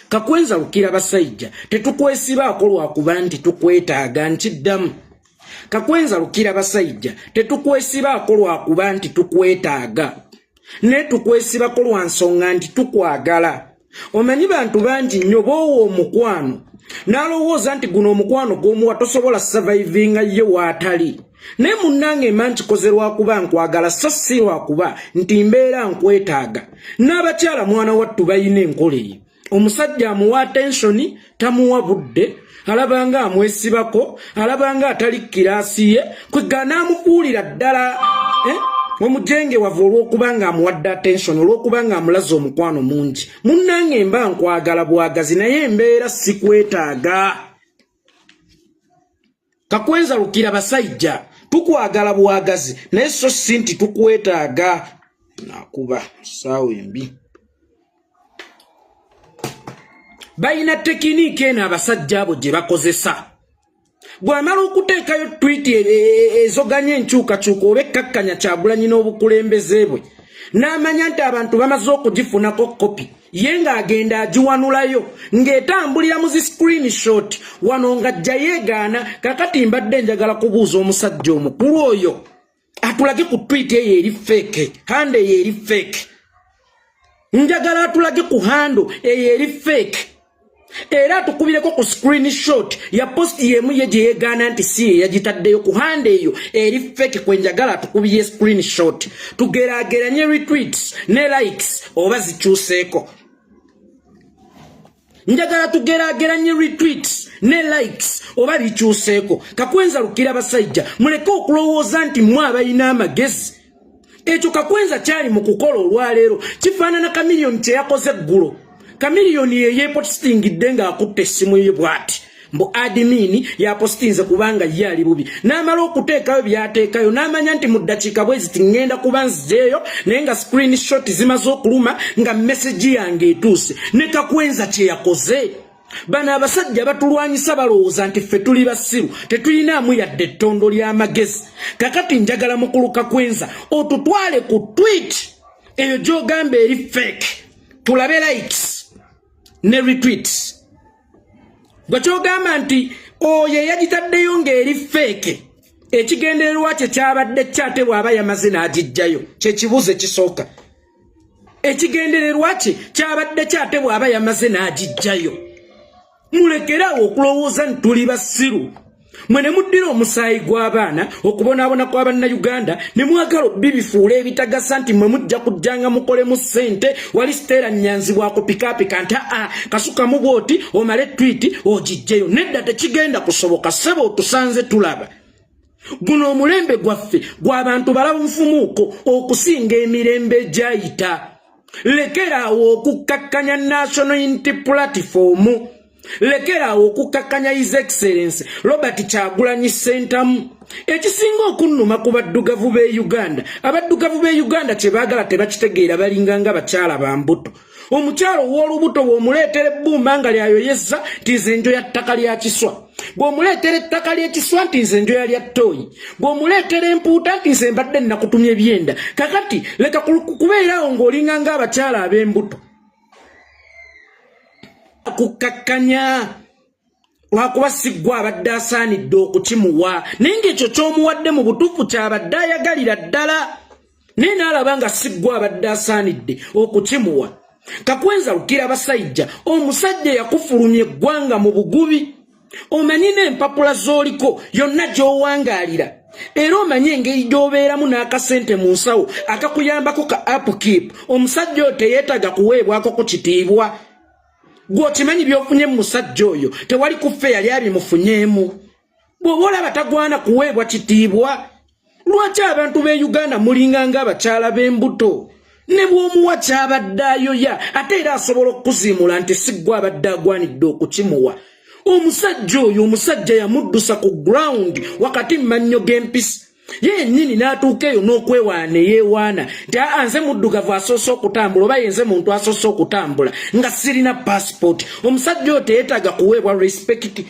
Kakwenza Lukira basajja tetukwesibaako lwakuba nti tukwetaaga nkiddamu. Kakwenza Lukira basajja tetukwesibaako lwakuba nti tukwetaaga. Ne tukwesibako lwa nsonga nti tukwagala. Omanyi bantu bangi nnyo boowa omukwano n'alowooza nti guno omukwano gw'omuwa tosobola survivinga ye waatali. Ne munnange mba nkikoze lwakuba nkwagala so si lwakuba nti mbeera nkwetaaga. N'abakyala mwana wattu balina enkola eyo. Omusajja amuwa attention tamuwa budde, alabanga amwesibako, alabanga atali kiraasi ye, kwegana amubuulira ddala omujenge wavu olw'okubanga amuwadde attention, olw'okubanga amulaza omukwano mungi. Munnange mba nkwagala bwagazi naye embeera sikwetaaga. Kakwenza Lukira basajja tukwagala bwagazi naye so si nti tukwetaaga. Nakuba saawa embi. Bayina tekiniki eno abasajja abo gye bakozesa. Bw'amala okuteekayo tweet ezoganya enkyukakyuka oba ekkakkanya Kyagulanyi n'obukulembeze bwe, n'amanya nti abantu bamaze okugifunako kopi, ye ng'agenda agiwanulayo ng'etambulira mu zi screenshot wano ng'ajja yeegaana. Kakati mbadde njagala kubuuza omusajja omukulu oyo atulage ku tweet eyo eri fake, hando eyo eri fake. Njagala atulage ku hando eyo eri fake. Era tukubireko ku screenshot ya post yemu ye gye yeegaana nti si yagitaddeyo ku hande eyo eri fake. Kwenjagala tukubiye screenshot tugeraageranye retweets ne likes oba zikyuseeko. Njagala tugeraageranye retweets ne likes oba bikyuseeko. Kakwenza Lukira basajja muleke okulowooza nti mwe abalina amagezi. Ekyo Kakwenza kyali mu kukola olwaleero kifaanana Chameleone kye yakoze eggulo. Chameleone ye yepostingidde ng'akutte essimu ye bw'ati mbu admin yapostinze kubanga ye ali bubi. N'amala okuteekayo byateekayo n'amanya nti mu ddakiika bwe ziti ngenda kuba nzizeeyo naye nga screenshot zimaze okuluma nga message yange etuuse. Ne Kakwenza kye yakoze. Bano abasajja batulwanyisa balowooza nti ffe tuli basiru tetulinaamu yadde ettondo ly'amagezi. Kakati njagala mukulu Kakwenza otutwale ku tweet eyo gy'ogamba eri fake, tulabe likes ne retweets. Bwe kyogamba nti oyo yagitaddeyo ng'eri fake, ekigendererwa kye kyabadde kyate bw'aba yamaze n'agiggyayo. Kye kibuuzo ekisooka. Ekigendererwa kye kyabadde kyate bw'aba yamaze n'agiggyayo. Mulekerawo okulowooza nti tuli basiru. Mwe ne muddira omusaayi gw'abaana okubonaabona kw'Abannayuganda ne mwagala bibifuula ebitagasa nti mwe mujja kujjanga mukolemu ssente. Wali Stella Nyanzi bwakupikaapika nti kasuka mu bwoti omale tweet ogiggyeyo. Nedda tekigenda kusoboka ssebo otusanze tulaba. Guno omulembe gwaffe gw'abantu balaba nfumuuko okusinga emirembe gyayita. Lekeraawo okukkakkanya National Unity Platform. Lekeraawo okukakkanya His Excellency Robert Kyagulanyi Ssentamu. Ekisinga okunnuma ku baddugavu b'e Uganda, abaddugavu b'e Uganda kye baagala tebakitegeera balinga nga bakyala ba mbuto. Omukyalo w'olubuto bw'omuleetera ebbumba nga lyayoyezza nti nze njoya ttaka lya Kiswa, bw'omuleetera ettaka ly'Ekiswa nti nze njoya lya Ttooyi, bw'omuleetera empuuta nti nze mbadde nakutumya ebyenda. Kakati leka kubeerawo ng'olinga nga abakyala ab'embuto. Kukakkanya lwakuba siggwa abadde asaanidde okukimuwa, naye ng'ekyo ky'omuwadde mu butuufu kyabadde ayagalira ddala, naye n'alaba nga siggwa abadde asaanidde okukimuwa. Kakwenza Lukira basajja omusajja yakufulumya eggwanga mu bugubi. Omanyi n'empapula z'oliko yonna gy'owangaalira, era omanye engeri gy'obeeramu n'akasente mu nsawo akakuyambako ka upkeep. Omusajja oyo teyeetaga kuweebwako ku kitiibwa. Gw'okimanyi by'ofunye mu musajja oyo tewali kuffe yali abimufunyeemu. Bw'oba olaba tagwana kuweebwa kitiibwa, lwaki abantu b'e Uganda mulinga ng'abakyala b'embuto? Ne bw'omuwa kyabadde ayoya ate era asobola okukuziimula nti siggwa abadde agwanidde okukimuwa. Omusajja oyo omusajja yamuddusa ku ground wakati mu mannyo g'empisi. Ye yennyini n'atuuka eyo n'okwewaana yeewaana nti nze muddugavu asoose okutambula oba yenze muntu asoose okutambula nga sirina passport. Omusajja oyo teyeetaaga kuweebwa respect.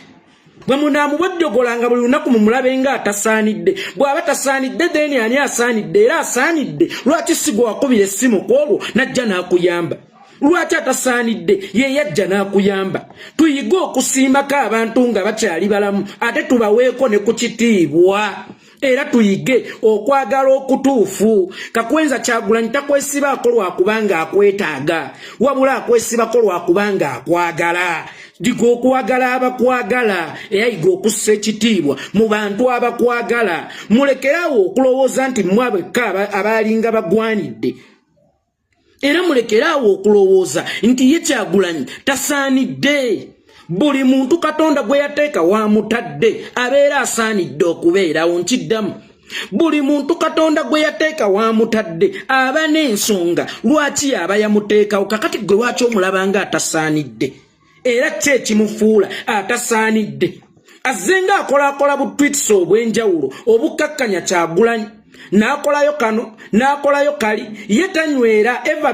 Bwe munaamubojjogolanga buli lunaku mumulabe nga atasaanidde. Bw'aba tasaanidde deni ani asaanidde? Era asaanidde lwaki si gwe wakubira essimu ku olwo n'ajja n'akuyamba. lwaki atasaanidde ye yajja n'akuyamba tuyige okusiimako abantu nga bakyali balamu ate tubaweeko ne ku kitiibwa era tuyige okwagala okutuufu. Kakwenza Kyagulanyi takwesibaako lwakubanga akwetaaga wabula akwesibako lwakubanga akwagala. Diga okwagala abakwagala era yiga okussa ekitiibwa mu bantu abakwagala. Mulekerawo okulowooza nti mwabekka abalinga bagwanidde era mulekerawo okulowooza nti ye Kyagulanyi tasaanidde. Buli muntu Katonda gwe yateeka wamutadde abeera asaanidde okubeerawo. Nkiddamu, buli muntu Katonda gwe yateeka wamutadde aba n'ensonga lwaki aba yamuteekawo. Kakati gwe lwaki omulabanga atasaanidde era kye kimufuula atasaanidde? Azzenga akolaakola butwitisi obw'enjawulo obukkakkanya Kyagulanyi n'akolayo kano n'akolayo kali ye tanywera eva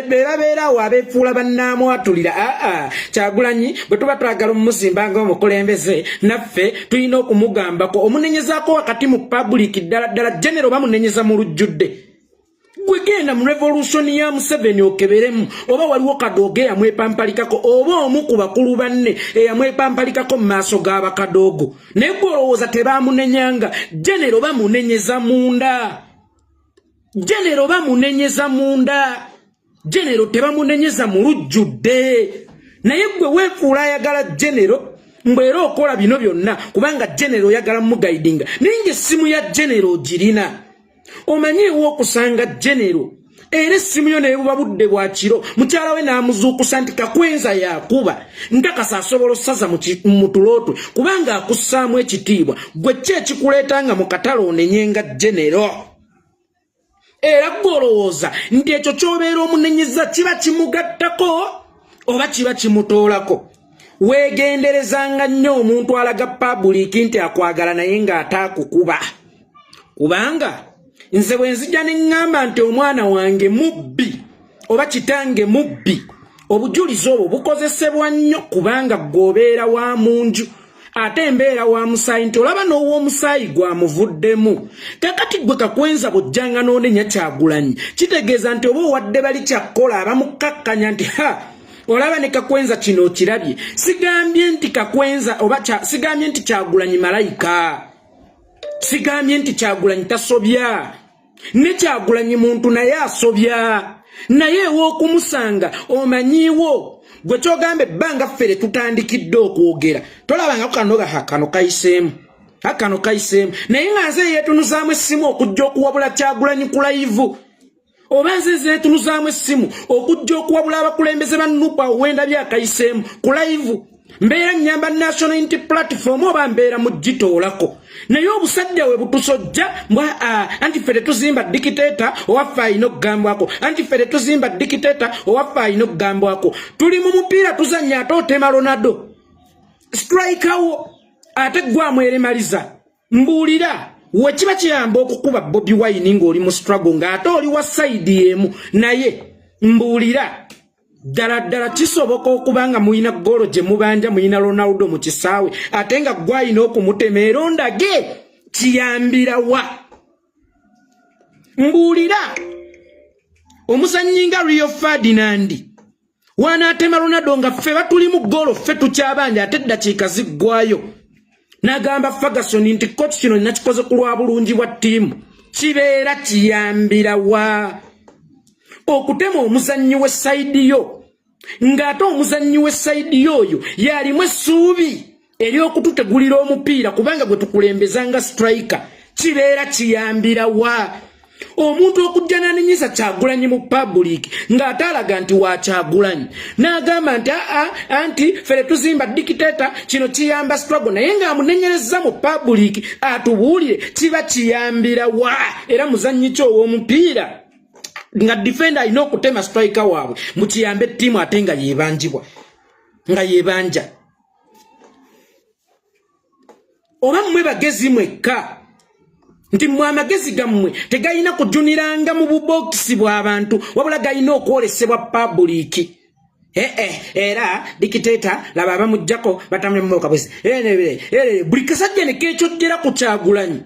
beerabeerawo abeefuula bannaamwatulira. Kyagulanyi bwe tuba twagala omuzimba ng'omukulembeze naffe tulina okumugambako omunenyezaako wakati mu public ddala genero bamunenyeza mu lujjudde. Gwe genda mu revolution ya Museveni okeberemu oba waliwo Kadoogo eyamwepampalikako oba omu ku bakulu banne eyamwepampalikako mu maaso g'abakadoogo naye gwe olowooza tebaamunenyanga. Genero bamunenyeza munda, genero bamunenyeza munda, genero tebamunenyeza mu lujjudde. Naye gwe weefuula ayagala genero mbwera okola bino byonna kubanga genero oyagala mugaidinga naye essimu ya genero ogirina. Omanyiwo okusanga genero era essimu yo nebuba budde bwa kiro mukyala we n'amuzuukusa nti Kakwenza yakuba nkakasa asobola osaza mu tulootwe kubanga akussaamu ekitiibwa. Gwe ki ekikuleetanga mu katale onenyenga genero? Era gwe olowooza nti ekyo ky'obeera omunenyeza kiba kimugattako oba kiba kimutoolako? Weegenderezanga nnyo omuntu alaga publiki nti akwagala naye ng'ataakukuba kubanga nze bwe nzija ne ŋŋamba nti omwana wange mubbi oba kitange mubbi obujulizi obwo bukozesebwa nnyo kubanga gw'obeera wa munju ate embeera wa musaayi nti olaba n'ow'omusaayi gwamuvuddemu. Kakati gwe Kakwenza bw'ojjanga n'onenya Kyagulanyi kitegeeza nti oba owadde bali kyakkola abamukkakkanya nti olaba ne Kakwenza kino okirabye. Sigambye nti Kakwenza oba sigambye nti Kyagulanyi malayika, sigambye nti Kyagulanyi tasobya, ne Kyagulanyi muntu naye asobya, naye ew'okumusanga omanyiwo. Gwe kyogambe ebbanga ffere tutandikidde okwogera tolabanga kano kayiseemu akano kayiseemu naye nga nze yeetunuzaamu essimu okujja okuwabula Kyagulanyi ku live oba nze yeetunuzaamu essimu okujja okuwabula abakulembeze ba Nupa wenda byakayiseemu ku live. Mbeera nnyamba National Unity Platform oba mbeera mugitoolako naye obusajja we butusojja anti ffe tetuzimba dikiteeta owaffe alina okugambwako, anti ffe tetuzimba dikiteeta owaffe alina okugambwako. Tuli mu mupiira tuzannya ate otema Ronaldo strikeawo ate gwamweremaliza. Mbuulira we kiba kiyamba okukuba Bobi Wine ng'oli mu struggle ng'ate oli wa side emu naye mbuulira ddala kisoboka okubanga muyina golo gye mubanja muyina Ronaldo mu kisaawe ate nga gwayina okumutema era ondage kiyambira wa? Mbuulira omuzannyi nga Rio Ferdinand wanaatema Ronaldo nga ffe batuli mu golo ffe tukyabanja ate eddakiika ziggwayo n'agamba Ferguson nti coach kino nakikoze ku lwa bulungi bwa ttiimu. Kibeera kiyambira wa? Okutema omuzannyi w'essayidi yo ng'ate omuzannyi w'essayidi yoyo yalimu essuubi ery'okututegulira omupiira kubanga gwe tukulembeza nga striker. Kibeera kiyambira wa? Omuntu okujja n'anenyeza Kyagulanyi mu public ng'ate alaga nti wa Kyagulanyi n'agamba nti anti fere tuzimba dikiteeta kino kiyamba struggle naye ng'amunenyereza mu public atubuulire kiba kiyambira wa? Era muzannyi ki ow'omupiira nga defender alina okutema striker waabwe mukiyambe ttiimu ate nga yeebanjibwa nga yeebanja. Oba mmwe bagezi mwekka nti mmwe amagezi gammwe tegayina kujuniranga mu bubokisi bw'abantu wabula gayina okwolesebwa public. Era dikiteeta laba abamujjako batamule mu mboka bwezi buli kasajja ne keekyojjera ku Kyagulanyi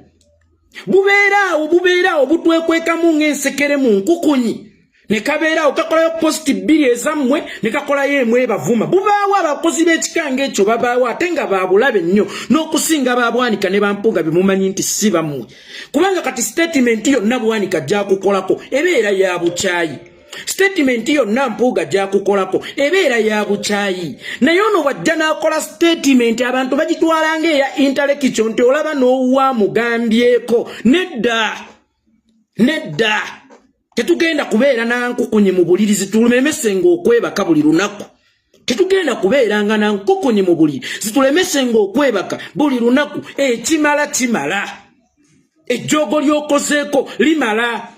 bubeeraawo butwekwekamu ng'ensekere mu nkukunyi ne kabeera okakola post bili ezamwe ne kakola yemwe bavuma bubaawa abakozi b'ekikange ekyo babaawa ate nga babulabe nnyo n'okusinga babwanika ne bampuga bimumanyi nti si bamwe kubanga kati statement yonna bwanika ajja kukolako ebeera ya bukyayi statement yonna mpuga ajja kukolako ebeera ya bukyayi naye ono wajja n'akola statement abantu bagitwala ng'eya intellectual nti olaba n'owuwa mugambyeko nedda tetugenda kubeera na nkukunye mu buliri zitulemese ng'okwebaka buli lunaku tetugenda kubeeranga na nkukunye mu buliri zitulemese ng'okwebaka buli lunaku kimala ejjogo lyokozeeko limala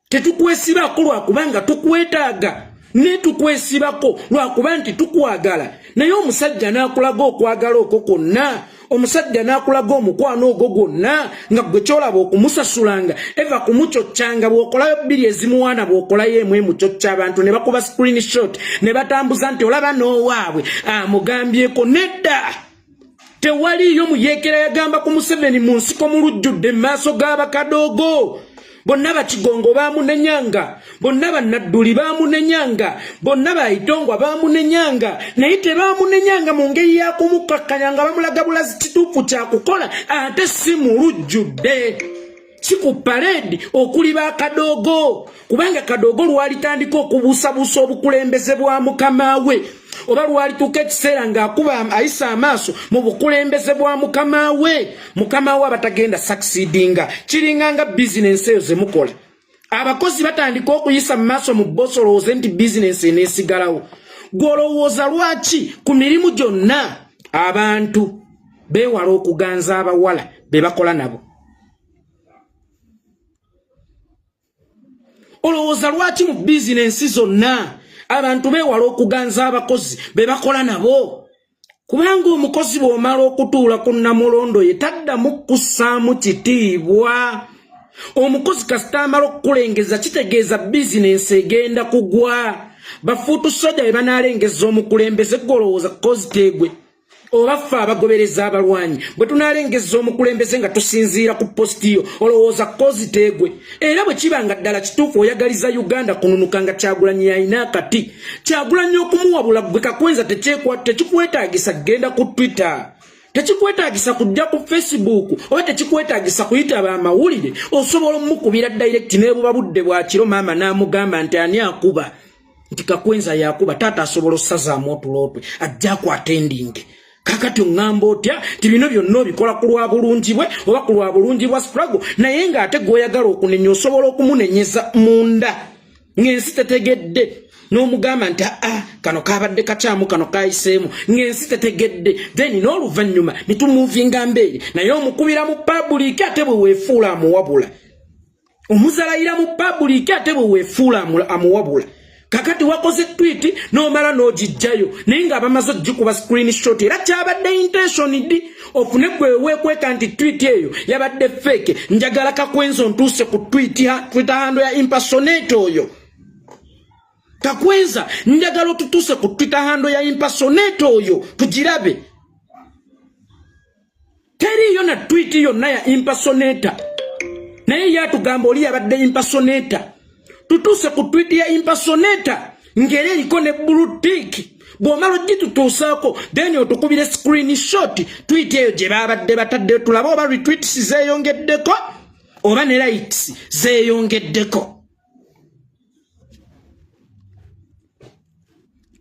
tetukwesibako lwakubanga tukwetaaga ne tukwesibako lwakuba nti tukwagala naye omusajja n'akulaga okwagala okwo kwonna omusajja n'akulaga omukwano ogwo gwonna nga gwe kyolaba okumusasulanga eva kumucoccanga bw'okolayo bbiri ezimuwaana bw'okolayo emu emucocca abantu ne bakuba screenshot ne batambuza nti olaba n'owaabwe amugambyeko nedda tewaliyo muyeekera yagamba ku Museveni mu nsiko mu lujjudde mu maaso g'abakadoogo bonna bakigongo baamunenyanga bonna bannadduli baamunenyanga bonna bayitongwa baamunenyanga naye tebaamunenyanga mu ngeri yakumukakkanya nga bamulaga bulazi kituufu kyakukola ate si mu lujjudde si ku paredi okuli bakadoogo kubanga kadoogo lwalitandika okubuusabuusa obukulembeze bwa mukama we oba lwalituuka ekiseera ng'akuba ayisa amaaso mu bukulembeze bwa mukama we abatagenda succeedinga kiringa nga bizinensi eyo zemukola abakozi batandika okuyisa mu maaso mu bbosi olowooze nti bizinensi eneesigalawo gw'olowooza lwaki ku mirimu gyonna abantu beewala okuganza abawala be bakola nabo olowooza lwaki mu bizinensi zonna abantu beewala okuganza abakozi be bakola nabo kubanga omukozi bw'omala okutuula ku nnamulondo ye taddamu kussaamu kitiibwa omukozi kasita amala okukulengeza kitegeeza bizinensi egenda kugwa bafuutu soja be banaalengeza omukulembeze gw'olowooza kozi teegwe oba ffe abagobereza abalwanyi bwe tunaalengeza omukulembeze nga tusinziira ku positiyo olowooza kozi teegwe era bwe kibanga ddala kituufu oyagaliza Uganda kununuka nga Kyagulanyi yalina akati Kyagulanyi okumuwabula gwe Kakwenza tekikwetaagisa kgenda ku Twitter tekikwetaagisa kujja ku Facebook oba tekikwetaagisa kuyitaba amawulire osobola omukubira direct n'ebuba budde bwa kiro maama n'amugamba nti ani akuba nti Kakwenza yakuba taata asobola ossazaamu otulootwe ajja kwatendinge kakati ngamba otya ti bino byonna obikola ku lwa bulungi bwe oba ku lwa bulungi bwa struggle naye ng'ate gw'oyagala okunenya osobola okumunenyeza munda ng'ensi tetegedde n'omugamba nti kano kabadde kacyamu kano kayiseemu ng'ensi tetegedde then n'oluvannyuma ne tumuvinga mbeeri naye omukubira mu public ate bwe weefuula amuwabula omuzalayira mu public ate bwe weefuula amuwabula kakati wakoze tweet n'omala n'ogijjayo naye ng'abamaze ogikuba screenshot era kyabadde intentioned ofune gwe weekweka nti tweet eyo yabadde fake njagala Kakwenza ontuuse ku Twitter handle ya impersonate oyo Kakwenza njagala otutuuse ku Twitter handle ya impersonate oyo tugirabe teriyo na tweet yonna ya impersonator naye yatugamba oli yabadde impersonator tutuse ku tweet ya impersonator ngere eriko ne blue tick bw'omala ogitutuusaako then otukubire screenshot tweet eyo gye babadde batadde tulaba oba retweets zeeyongeddeko oba ne likes zeeyongeddeko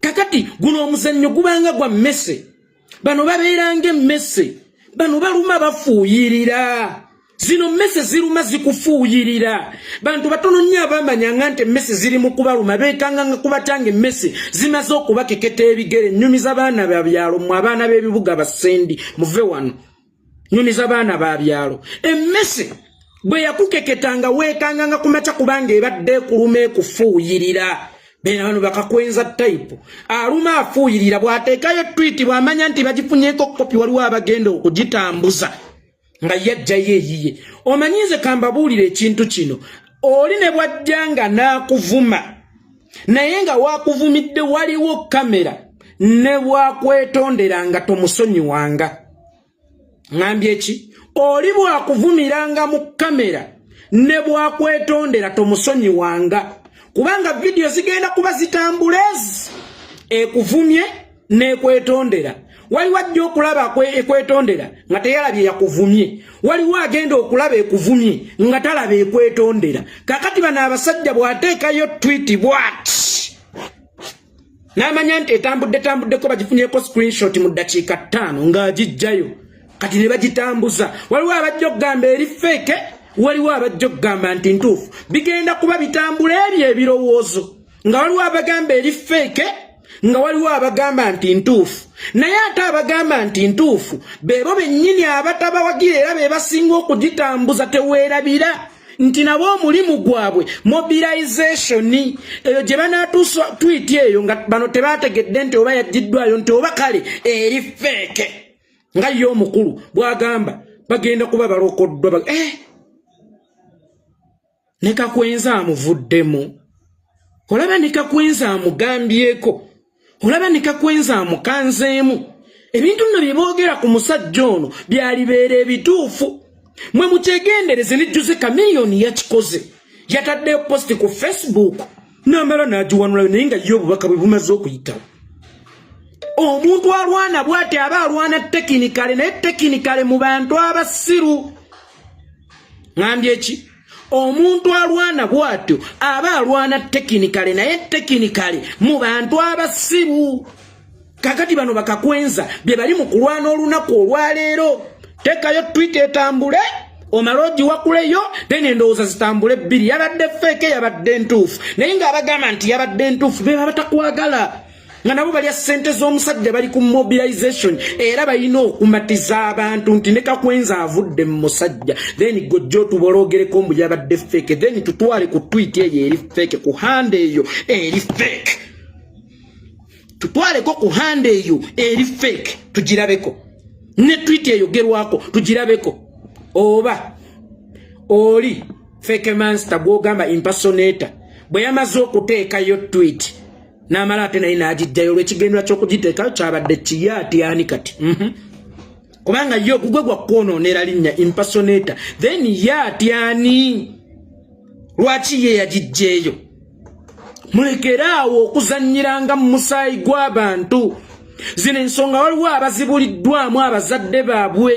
kakati guno omuzannyo gubanga gwa mmese bano babeeranga emmese bano baluma bafuuyirira zino mmese ziruma zikufuuyirira bantu batono nnyo abamanyanga nti emmese ziri mu kubaluma beekanga nga kubatanga emmese zimaze okubakeketa ebigere nnyumiza baana ba byalo mu abaana b'ebibuga basendi muve wano nnyumiza baana ba byalo emmese bwe yakukeketanga weekanga nga kumaca kubanga ebadde kuluma ekufuuyirira bano Bakakwenza type aluma afuuyirira bw'ateekayo tweet bw'amanya nti bagifunyeko kopi waliwo abagenda okugitambuza nga yajjayo eyiye omanyize kambabuulira ekintu kino oli ne bwajjanga n'akuvuma naye nga waakuvumidde waliwo kamera ne bwakwetonderanga tomusonyiwanga ngambye ki oli bwakuvumiranga mu kamera ne bwakwetondera tomusonyiwanga kubanga video zigenda kuba zitambulezi ekuvumye nekwetondera waliwo ajja okulaba ekwetondera nga teyalabye yakuvumye waliwo agenda okulaba ekuvumye nga talaba ekwetondera kakati bano abasajja bw'ateekayo tweet bw'ati n'amanya nti etambuddeko bagifunyeko screenshot mu ddakiika 5 ng'agijjayo kati ne bagitambuza waliwo abajja okugamba eri feke waliwo abajja okugamba nti ntuufu bigenda kuba bitambula ebyo ebirowoozo nga waliwo abagamba eri feke nga waliwo abagamba nti ntuufu naye ate abagamba nti ntuufu beebo bennyini abatabawagira era be basinga okugitambuza teweerabira nti nabo omulimu gwabwe mobilization eyo gye banaatuusa tweet eyo nga bano tebaategedde nti oba yaggiddwayo nti oba kale eri feke nga ye omukulu bw'agamba bagenda kuba balokoddwa ne Kakwenza amuvuddemu olaba ne Kakwenza amugambyeko olaba ne Kakwenza amukanzeemu ebintu nno bye boogera ku musajja ono byalibeera ebituufu mwe mukyegendereze ne Jose Chameleone yakikoze yataddeyo posti ku Facebook n'amala n'agiwanulayo naye nga ye obubaka bwe bumaze okuyitawo omuntu alwana bw'ati aba alwana tekinikale naye tekinikale mu bantu abasiru ngambye ki omuntu alwana bw'atyo aba alwana tekinikale naye tekinikale mu bantu abasiru kakati bano bakakwenza bye bali mu kulwana olunaku olwaleero tekayo tweet etambule omala ogiwakuleyo then endowooza zitambule bbiri yabadde feke yabadde ntuufu naye ng'abagamba nti yabadde ntuufu be batakwagala nga nabo balya ssente z'omusajja bali ku mobilization era balina okumatiza abantu nti ne Kakwenza avudde mu musajja then gojjo tubologereko mbu yabadde feke then tutwale ku tweet eyo eri feke ku hande eyo eri feke tutwaleko ku hande eyo eri feke tugirabeko ne tweet eyogerwako tugirabeko oba oli feke monster gw'ogamba impersonator bwe yamaze okuteekayo tweet n'amala ate naye n'agijjayo olw'ekigendera ky'okugiteekayo kyabadde kiyaati ani kati kubanga ye ogugwe gwa kwonoonera linnya impersonator then yaati ani lwaki ye yagijjeeyo mulekeraawo okuzannyiranga mu musaayi gw'abantu zino ensonga waliwo abazibuliddwamu abazadde baabwe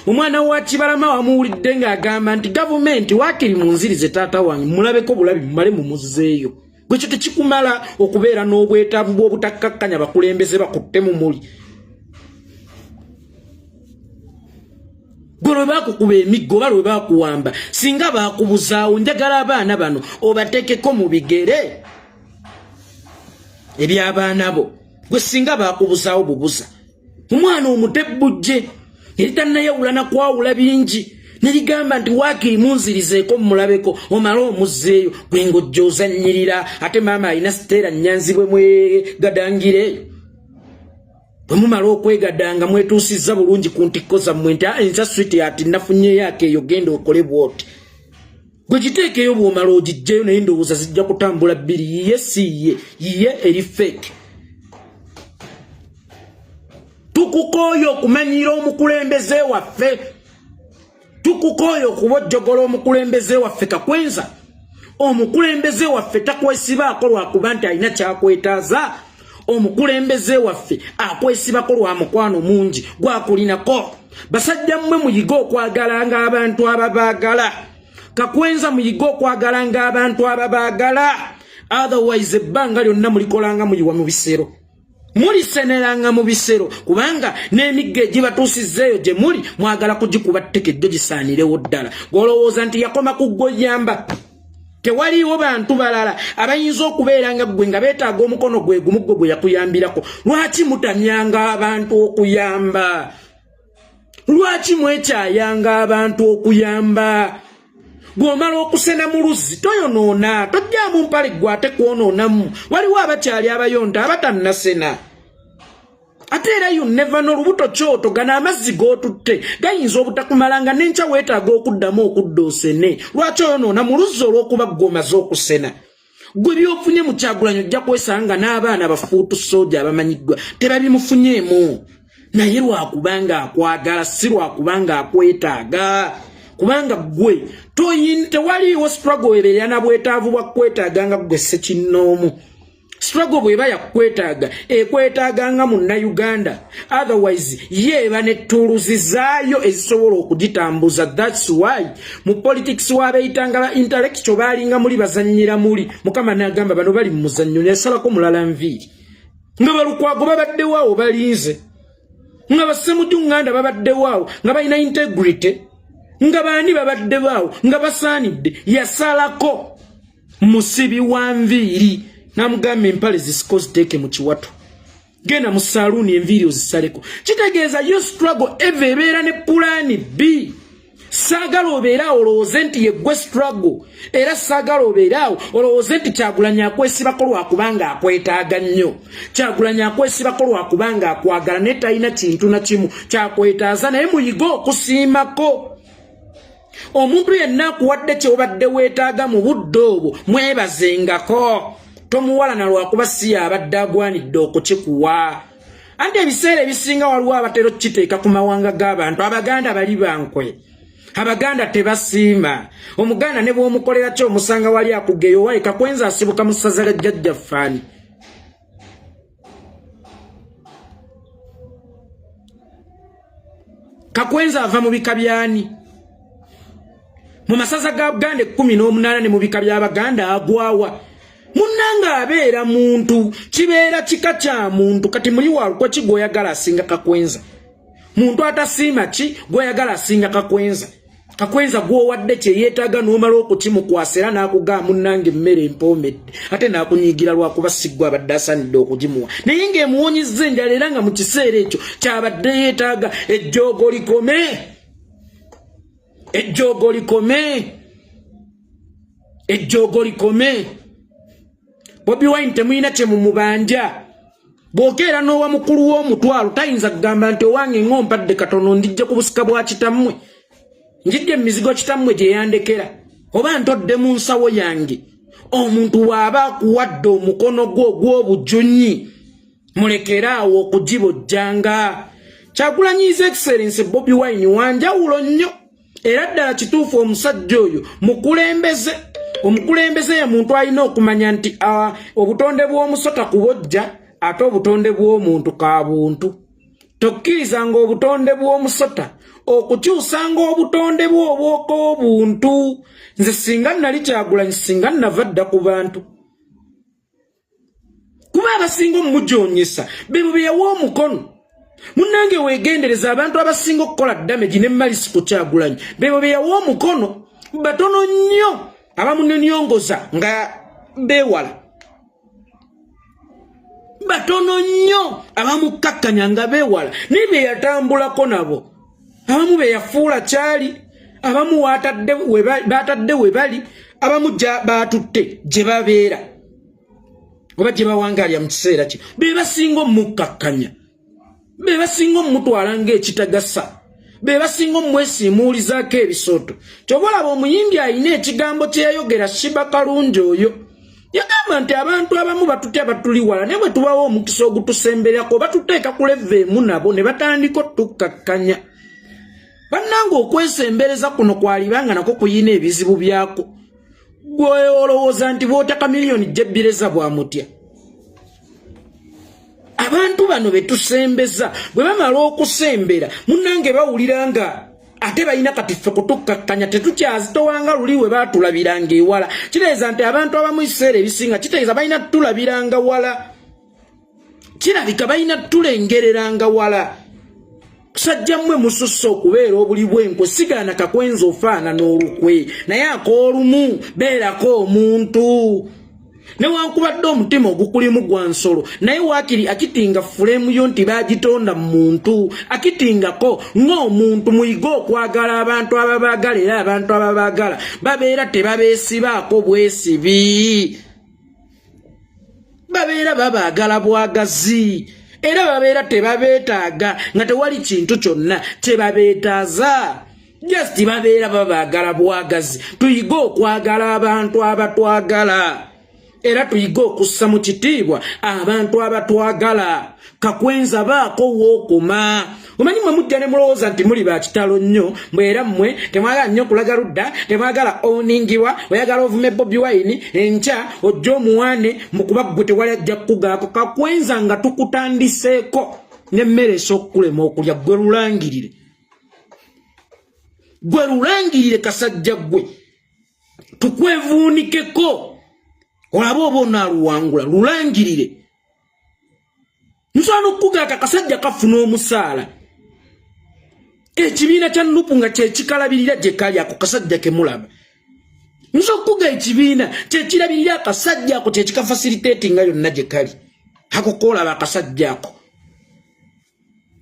omwana wa Kibalama wamuwulidde ng'agamba nti gavumenti waakiri munzirize taata wange mulabeko bulabi mumale mumuzzeeyo gwekyo tekikumala okubeera n'obwetaavu bw'obutakkakkanya bakulembeze bakutte mu muli gwe lwe baakukuba emiggo oba lwe baakuwamba singa baakubuzaawo njagala abaana bano obateekeko mu bigere eby'abaana bo gwe singa baakubuzaawo bubuza omwana omutebbujje eritannayawula nakwawula bingi neligamba nti waakiri munzirizeeko mulabeko omala omuzzeeyo gwe ng'ojja ozannyirira ate maama alina siteera nnyanzibwe mwegadangireeyo bwe mumala okwegadanga mwetuusizza bulungi ku ntikko zammwe nti ensa switi ati nafunyeyo akeeyo genda okole bwoti gwe giteekeyo bw'omala ogijjeyo naye ndowooza zijja kutambula bbiri yiye si yiye eri feke tukukooyo okumanyira omukulembeze waffe tukukooyo okubojjogola omukulembeze waffe Kakwenza omukulembeze waffe takwesibaako lwakuba nti alina kyakwetaaza omukulembeze waffe akwesibako lwa mukwano mungi gwakulinako basajja mmwe muyiga okwagalanga abantu ababaagala Kakwenza muyiga okwagalanga abantu ababaagala otherwise ebbanga lyonna mulikolanga muyiwa mu bisero muliseneranga mu bisero kubanga n'emigga egibatuusizzeeyo gye muli mwagala kugikuba tteke ejjo gisaanirewo ddala gw'olowooza nti yakoma kugg'oyamba tewaliiwo bantu balala abayinza okubeera nga ggwe nga beetaaga omukono gwe gumu gwe gwe yakuyambirako lwaki mutamyanga abantu okuyamba lwaki mwekyayanga abantu okuyamba bw'omala okusena mu luzzi toyonoona tojjaamu mpale gwe ate kwonoonamu waliwo abakyali abayonta abatannasena ate era you never know lubuto kyoto gana amazzi g'otutte gayinza obutakumalanga n'enkya weetaaga okuddamu okudda osene lwaki oyonoona mu luzzi olw'okuba ggwe omaze okusena gwe byofunye mu Kyagulanyi ojja kwesanga n'abaana bafuutu soja abamanyiddwa tebabimufunyeemu naye lwakubanga akwagala si lwakubanga akwetaaga kubanga gwe tewaliwo struggle ebeerana bwetaavu bwa kwetaaganga gwe ssekinnoomu. Struggle bweba yakwetaaga ekwetaaganga Munnayuganda, otherwise yeeba ne tuluzi zaayo ezisobola okugitambuza. That's why mu politics wabeeyitanga intellectual baalinga muli bazannyira muli. Mukama n'agamba bano bali mu muzannyo neyasalako mulala nviiri nga balukwago babaddewaawo balinze, nga bassemujunganda babaddewaawo nga balina integrity, nga baani babaddewaawo nga basaanidde. Yasalako musibi wa nviiri namugamba empale zisiko ziteeke mu kiwato, genda mu saaluuni enviiri ozisaleko. Kitegeeza yo struggle eva ebeera ne pulaani B. Saagala obeeraawo olowooze nti yeggwe struggle, era saagala obeeraawo olowooze nti Kyagulanyi akwesibako lwakubanga akwetaaga nnyo. Kyagulanyi akwesibako lwakubanga akwagala naye talina kintu na kimu kyakwetaaza, naye muyiga okusiimako. Omuntu yenna akuwadde kyobadde weetaaga mu budde obwo mwebazengako. Tomuwalana lwakuba si yabadde agwanidde okukikuwa. Anti ebiseera ebisinga waliwo abatera okukiteeka ku mawanga g'abantu. Abaganda bali bankwe, Abaganda tebasiima. Omuganda ne bw'omukolera ki omusanga wali akugeyo wali Kakwenza asibuka mu ssaza lya Jjajjaffaani. Kakwenza ava mu bika byani? Mu masaza ga Buganda 18 ne mu bika by'Abaganda agwawa. Munanga abeera muntu, kibeera kika kya muntu. Kati muli walukwe ki gwoyagala asinga Kakwenza? Muntu atasiima ki gwoyagala asinga Kakwenza? Kakwenza gwowadde kye yeetaaga n'omala okukimukwasira n'akugamba munnange emmere empoomedde, ate n'akunyiigira lwakuba siggwe abadde asaanidde okugimuwa. Naye ng'emuwonyezza enjala era nga mu kiseera ekyo kyabadde yeetaaga ejjoogo likome. Ejjoogo likome. Ejjoogo likome. Bobi Wine temuyina kye mumubanja. Bw'okeera n'owa mukulu w'omutwalo tayinza kugamba nti owange ng'ompadde katono ndijja ku busika bwa kitammwe, njidde emizigo kitammwe gye yandekera, oba ntodde mu nsawo yange. Omuntu bw'aba akuwadde omukono gwo ogw'obujjunyi, mulekeraawo okugibojjanga. Kyagulanyi His Excellency Bobi Wine wanjawulo nnyo, era ddala kituufu omusajja oyo mukulembeze. Omukulembeze ye muntu alina okumanya nti obutonde bw'omusota kubojja, ate obutonde bw'omuntu ka buntu. Tokkirizanga obutonde bw'omusota okukyusanga obutonde bwo obw'obuntu. Nze singa nali Kyagulanyi singa nava dda ku bantu, kuba abasinga omumujoonyesa bebo bye yawa omukono. Munnange weegendereza abantu abasinga okukola damage ne malisi ku Kyagulanyi bebo bye yawa omukono batono nnyo. Abamunyonyoza nga beewala batono nnyo, abamukakkanya nga beewala naye be yatambulako nabo. Abamu be yafuula kyali, abamu batadde we bali, abamu batutte gye babeera oba gye bawangaalya mu kiseera kye. Be basinga omukkakkanya, be basinga omutwala ng'ekitagasa, be basinga omwesiimuulizaako ebisooto. Kyobalaba omuyimbi alina ekigambo kye yayogera Shiba Kalungi oyo. Yagamba nti abantu abamu batutya batuli wala ne bwe tubawo omukisa ogutusemberako batuteeka ku leve emu nabo ne batandika otukkakkanya. Bannange okwesembereza kuno kwalibanga nako kuyina ebizibu byako. Gwe olowooza nti bw'otaka miliyoni gy'ebbireza bwamutya. Abantu bano betusembeza bwe bamala okusembera munnange bawulira nga ate balina kati ffe kutukkakkanya tetukyazitowanga luli we baatulabiranga ewala. Kitegeeza nti abantu abamu ebiseera ebisinga kitegeeza balina tulabiranga wala, kirabika balina tulengereranga wala. Sajja mmwe mususse okubeera obuli bwenkwe, sigaana Kakwenza ofaanana olukwe naye ak'olumu beerako omuntu. Newankubadde omutima ogukulimu gwa nsolo naye waakiri akitinga fulemu yo nti baagitonda mu muntu, akitingako ng'omuntu. Muyiga okwagala abantu ababaagala era abantu ababaagala babeera tebabeesibaako bwesibi, babeera babaagala bwagazi era babeera tebabeetaaga nga tewali kintu kyonna kye babeetaaza, just babeera babaagala bwagazi. Tuyiga okwagala abantu abatwagala era tuyiga okussa mu kitiibwa abantu abatwagala. Kakwenza baako wookoma Omanyi mwe mujja ne mulowooza nti muli ba kitalo nnyo mwera mmwe temwagala nnyo kulaga ludda temwagala oningiwa oyagala ovume Bobi Wine enkya ojja omuwaane mu kuba ggwe tewali ajja kugaako kakwenza nga tukutandiseeko n'emmere es'okulema okulya gwe lulangirire kasajja gwe tukwevuunikeko olaba oba onaaluwangula lulangirire nsobola okugaaka kasajja kafuna omusaala ekibiina kya Nuupu nga kyekikalabirira gye kali ako kasajja kemulaba nsobola okuga ekibiina kyekirabirira akasajja ako kyekikafasiriteetinga yonna gye kali ako koolaba akasajja ako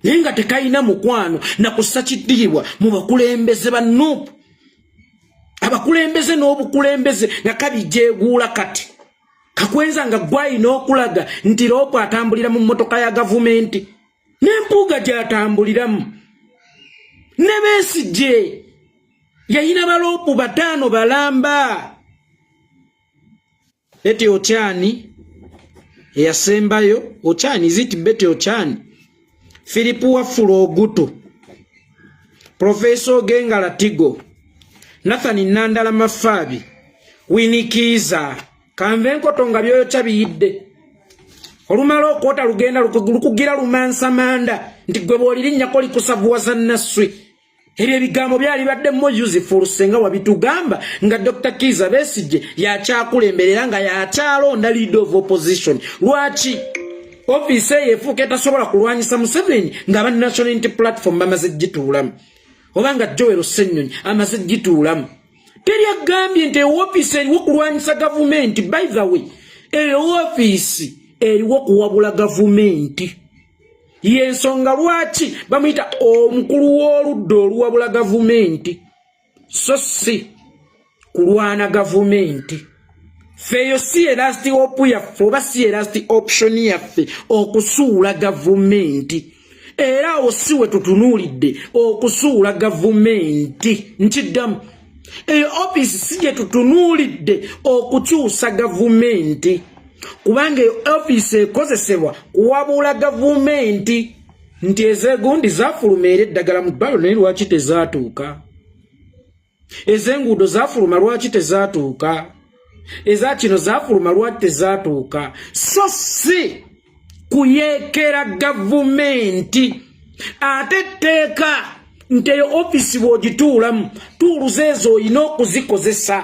naye nga tekalina mukwano na kussa kitiibwa mu bakulembeze ba Nuupu abakulembeze n'obukulembeze nga kabijeeguula kati kakwenza nga gwalina okulaga nti Loopu atambulira mu mmotoka ya gavumenti n'empuuga gy'atambuliramu ne Besigye yayina baloopu 5 balamba Betty Okyani eyasembayo Okyani ziti Betty Okyani Philip Wafula Ogutu Professor Gengala Tigo Nathan Nandala Mafabi Winikiza Kanvenko tonga byoyo kyabiyidde olumala okwota lugenda lukugira lumansa manda nti gwe bw'olirinnya ko likusavuwaza Nasswi ebyo ebigambo byali baddemu useful senga wabitugamba nga Dr. Kiza Besigye yakyakulemberera nga yakyalonda leader of opposition lwaki office yefuuka etasobola kulwanyisa Museveni nga aba National Unity Platform bamaze gituulamu oba nga Joel Ssennyonyi amaze gituulamu teri agambye nti office eriwo kulwanyisa gavumenti by the way office eriwo kuwabula gavumenti yensonga lwaki bamuyita omukulu w'oludda oluwabula gavumenti so si kulwana gavumenti feyo si last hope yaffe oba si last option yaffe okusuula gavumenti era osiwe tutunuulidde okusuula gavumenti nkiddamu office si gye tutunuulidde okukyusa gavumenti kubanga office ekozesebwa kuwabula gavumenti nti ezegundi zafuluma era eddagala mu bbalo naye lwaki tezaatuuka ez'enguudo zafuluma lwaki tezaatuuka eza kino zafuluma lwaki tezaatuuka so si kuyeekera gavumenti ate etteeka nti eyo ofisi bw'ogituulamu tuuluza ezo olina okuzikozesa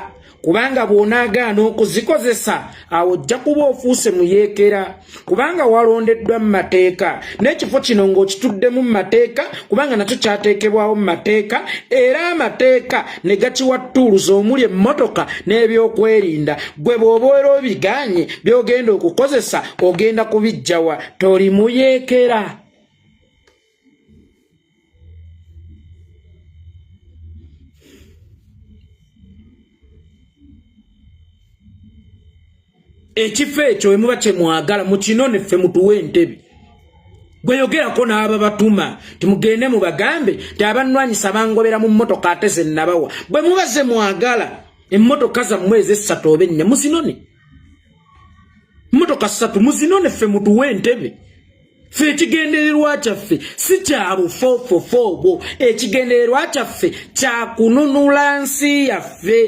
kubanga bw'onaagaana okuzikozesa awo ojja kuba ofuuse muyeekera kubanga walondeddwa mu mateeka n'ekifo kino ng'okituddemu mu mateeka kubanga nakyo kyateekebwawo mu mateeka era amateeka ne gakiwa tuuluza omuli emmotoka n'ebyokwerinda gwe bw'oba obigaanye by'ogenda okukozesa ogenda kubijjawa toli muyeekera ekifo ekyo emuba kyemwagala mukinone ffe mutuwe entebe gwe yogerako n'aba batuma timugende mubagambe ti abannwanyisa bangobera mu mmotoka ate ze nabawa bwe muba ze mwagala emmotoka zammwe ez'essatu oba ennya muzinone mmotoka 3 muzinone ffe mutuwe entebe ffe ekigendererwa kyaffe si kya bufoofofoobo ekigendererwa kyaffe kya kununula nsi yaffe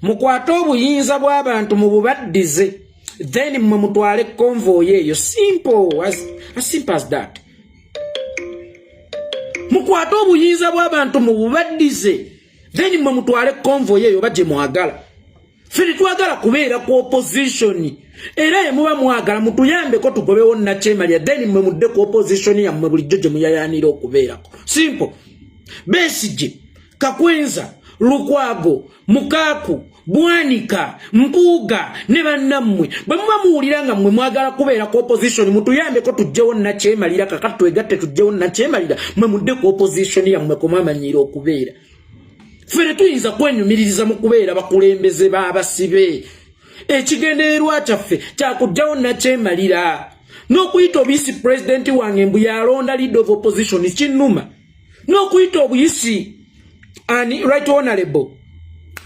mukwate obuyinza bw'abantu mu bubaddize then mwe mutwale convoy eyo simple as simple as that mukwate obuyinza bw'abantu mu bubaddize then mwe mutwale convoy eyo bagye mwagala ffe twagala kubeera ku opposition era yemuba mwagala mutuyambeko tugobewo Nakyemalira then mwe mudde ku opposition yammwe bulijjo gye muyayaanira okubeerako simple Besigye Kakwenza Lukwago Mukaaku Bwanika Mpuuga ne bannammwe bwe muba muwulira nga mmwe mwagala kubeera ku opposition mutuyambeko tujjewo Nakyemalira kakati twegatte tujjewo Nakyemalira mwe mudde ku opposition yammwe kumwamanyiira okubeera ffe tuyinza kwenyumiririza mu kubeera bakulembeze b'abasibe ekigendererwa kyaffe kyakujjawo Nakyemalira n'okuyita obuyisi pulezidenti wange mbu yalonda leader of opposition kinnuma n'okuyita obuyisi ani right honorable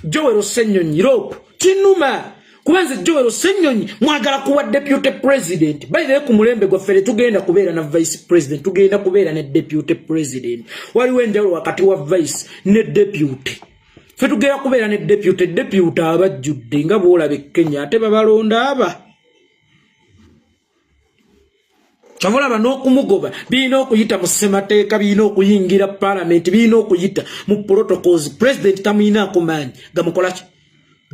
Joel Ssennyonyi Loopu kinnuma kubanze Joel Ssenyonyi mwagala kuwa deputy president by the way ku mulembe gwaffe tugenda kubeera na vice president tugenda kubeera ne deputy president waliwo enjawulo wakati wa vice ne deputy fe tugenda kubeera ne deputy abajjudde nga bw'olaba Kenya ate babalonda aba Chavolaba n'okumugoba birina okuyita mu ssemateeka birina okuyingira parliament birina okuyita mu protocols president tamuyinaako maanyi gamukolaki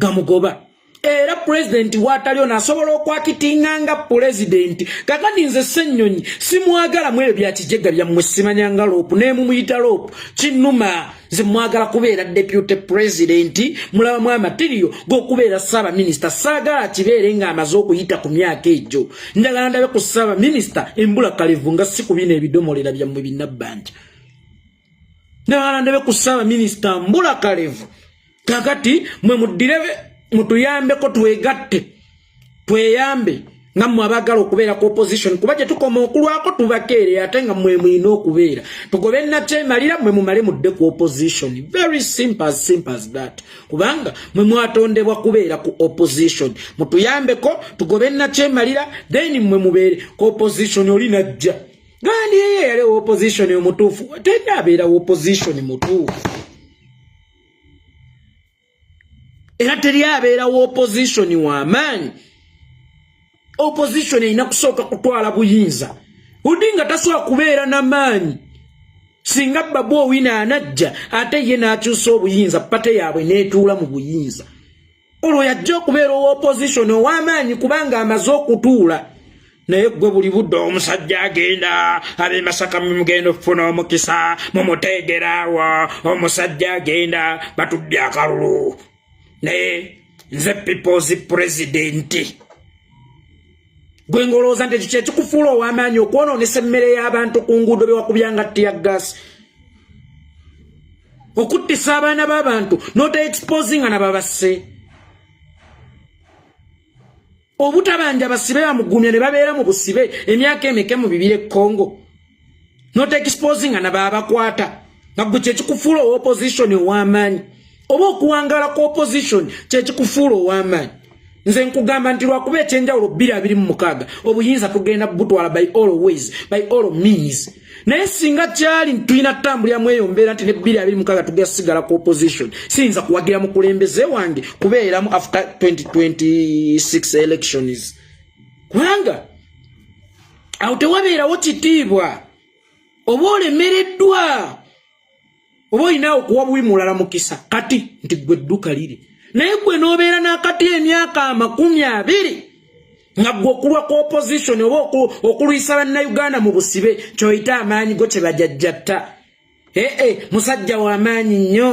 gamugoba era president watalio nasobola okwakitinga nga president kakati nze Ssenyonyi simwagala mu ebyo bya kijega byammwe simanyanga lopu n'emumuyita lopu kinnuma nze mwagala kubeera deputy president mulaba mu amatirio g'okubeera Ssaaba Minisita saagala kibeere ng'amaze okuyita ku myaka egyo njagala ndabe ku Ssaaba Minisita embula kalevu nga si ku bino ebidomolera byammwe binnabbanja njagala ndabe ku Ssaaba Minisita mbula kalevu kakati mwe mudirebe mutuyambe ko twegatte tweyambe nga mmwe abagala okubeera ku opposition kuba gye tukoma okulwako tubakeere ate nga mmwe mwina okubeera tugobe nakyemalira mmwe mumale mudde ku opposition very simple as that kubanga mmwe mwatondebwa kubeera ku opposition mutuyambeko tugobe nakyemalira then mmwe mubeere ku opposition oli najja gandi yeye yali opposition omutuufu tenda abeera opposition mutuufu era teri abeera opposition w'amaanyi opposition ina kusooka kutwala buyinza Odinga tasobola kubeera n'amaanyi singa Babu Owino anajja ate ye n'akyusa obuyinza pate yaabwe n'etuula mu buyinza olwo yajja okubeera opposition ow'amaanyi kubanga amaze okutuula naye gwe buli budde omusajja agenda ab'e Masaka mugenda okufuna omukisa mumuteegeraawo omusajja agenda batudde akalulu naye nze people's president gwe ngolooza nti ekyo kyekufuula ow'amaanyi okwonoonesa emmere y'abantu ku nguudo bewakubyanga tiyagasi okuttisa abaana b'abantu n'ote-exposinga na babasse obutabanja basibe bamugumya ne babeera mu busibe emyaka emeke mu bibiri e Congo n'ote-exposinga na baabakwata nga gwe kyekikufuula opposition ow'amaanyi oba okuwangala ku opposition kyekikufuula ow'amaanyi nze nkugamba nti lwakuba ekyenjawulo 2026 obuyinza tugenda butwala by all ways by all means naye singa kyali tulina ttambuliramu eyo mbeera nti ne 2026 tugenda sigala ku opposition siyinza kuwagira mukulembeze wange kubeeramu after 2026 elections kubanga awo tewabeerawo kitiibwa oba olemereddwa oba olinawo okuwa buwi mulala mukisa kati nti gwe dduka liri naye gwe n'obeera n'akati emyaka 20 nga gwe okulwa ku opposition oba okulwisa bannayuganda mu busibe kyoyita amaanyi go kye bajajjatta musajja w'amaanyi nnyo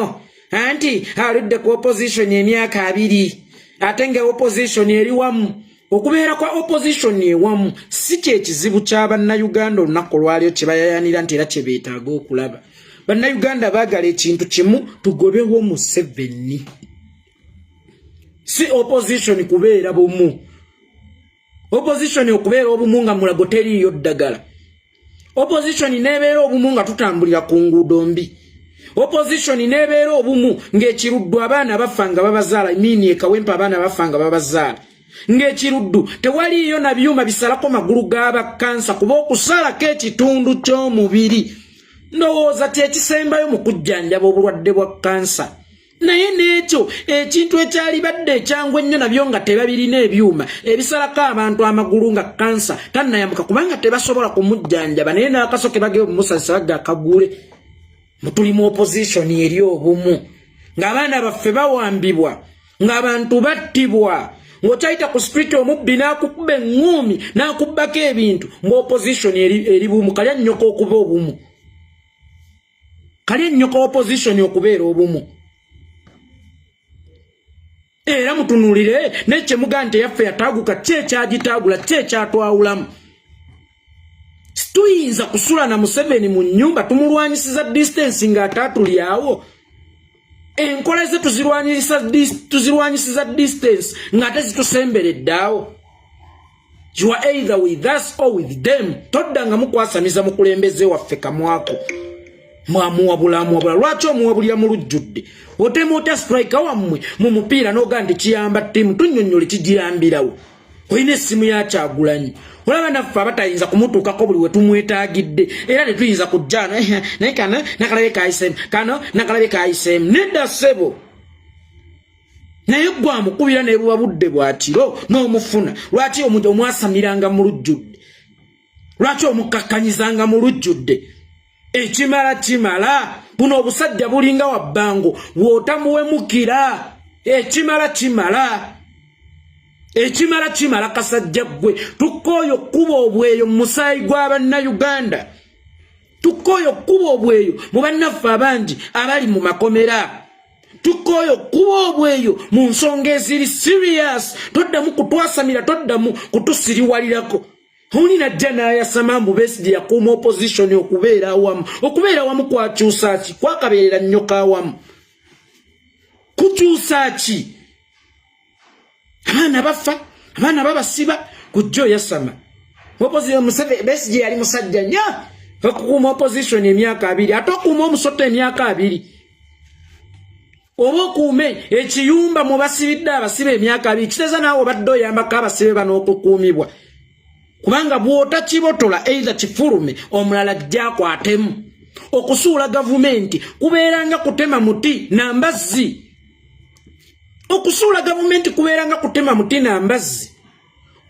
anti aludde ku opposition emyaka 2 ate nga opposition eri wamu okubeera kwa opposition ewamu si kyekizibu ky'abannayuganda olunaku lwalyo kye bayayanira nti era kye beetaaga okulaba bannayuganda baagala ekintu kimu tugobewo Museveni si opposition kubeera bumu opposition okubeera obumu nga mulago teriiyo ddagala opposition nebeera obumu nga tutambulira ku nguudo mbi opposition nebeera obumu ng'ekiruddu abaana bafanga babazaala mini ekawempa abaana bafanga babazaala ng'ekiruddu tewaliiyo na byuma bisalako magulu g'abakansa kuba okusalako ekitundu ky'omubiri ndowooza tekisembayo mu kujjanjaba obulwadde bwa kansa naye n'ekyo ekintu ekyali badde ekyangu ennyo nabyo nga tebabirina ebyuma ebisalako abantu amagulu nga kansa tannayambuka kubanga tebasobola kumujjanjaba naye n'akasoke bagee bumusasisa bagga akagule mutuli mu opposition eri obumu ng'abaana baffe bawambibwa ng'abantu battibwa ng'okyayita ku street omubbi n'akukuba eŋŋuumi n'akubbako ebintu ng'opposition eri bumu kalya nnyoko okuba obumu kalya nnyoko opposition okubeera obumu era mutunulire nekye mugante yaffe yataaguka kyekyagitaagula kyekyatwawulamu situyinza kusula na Museveni mu nnyumba tumulwanyisiza distance ng'ate atulyawo enkola ze tuzirwanyisiza distance ng'ate zitusembereddeawo you are either with us or with them toddanga mukwasamiza mukulembeze waffe kamwako mwamuwabula lwaki omuwabulya mu lujjudde otemuota striker wammwe mu mupiira n'ogamba kiyamba ttiimu tunnyonnyole kigiyambirawo olina essimu ya Kyagulanyi olaba naffe abatayinza kumutuukako buli we tumwetaagidde era tetuyinza kujjano naye kano nakalabe kayiseemu kano nakalabe kayiseemu nedda ssebo naye gwe amukubira ne buba budde bwa kiro n'omufuna lwaki omwasamiranga mu lujjudde lwaki omukakkanyizanga mu lujjudde ekimala kimala buno obusajja bulinga wa bbango bw'otamuwemukira ekimala kimala kasajja gwe tukooyo kuba obweyo mu musaayi gw'Abannayuganda tukooyo kuba obweyo mu bannaffe abangi abali mu makomera tukooyo kuba obweyo mu nsonga eziri serious toddamu kutwasamira toddamu kutusiriwalirako Huni na jana ya Samambu Besigye yakuuma opposition okubeera awamu kwakyusa ki kwakabeerera nnyoka awamu kukyusa ki abaana bafa abaana babasiba kujjo yasama opposition Museveni Besigye yali musajja nnyo okukuuma opposition emyaka 2 ate okuuma omusoto emyaka 2 oba okuume ekiyumba mu basibidde abasibe emyaka 2 kiteeza naawe obadde oyambako abasibe bano okukuumibwa kubanga bwota kibotola either kifulume omulala gyakwatemu okusuula gavumenti kubeeranga kutema muti n'ambazzi okusuula gavumenti kubeeranga kutema muti n'ambazzi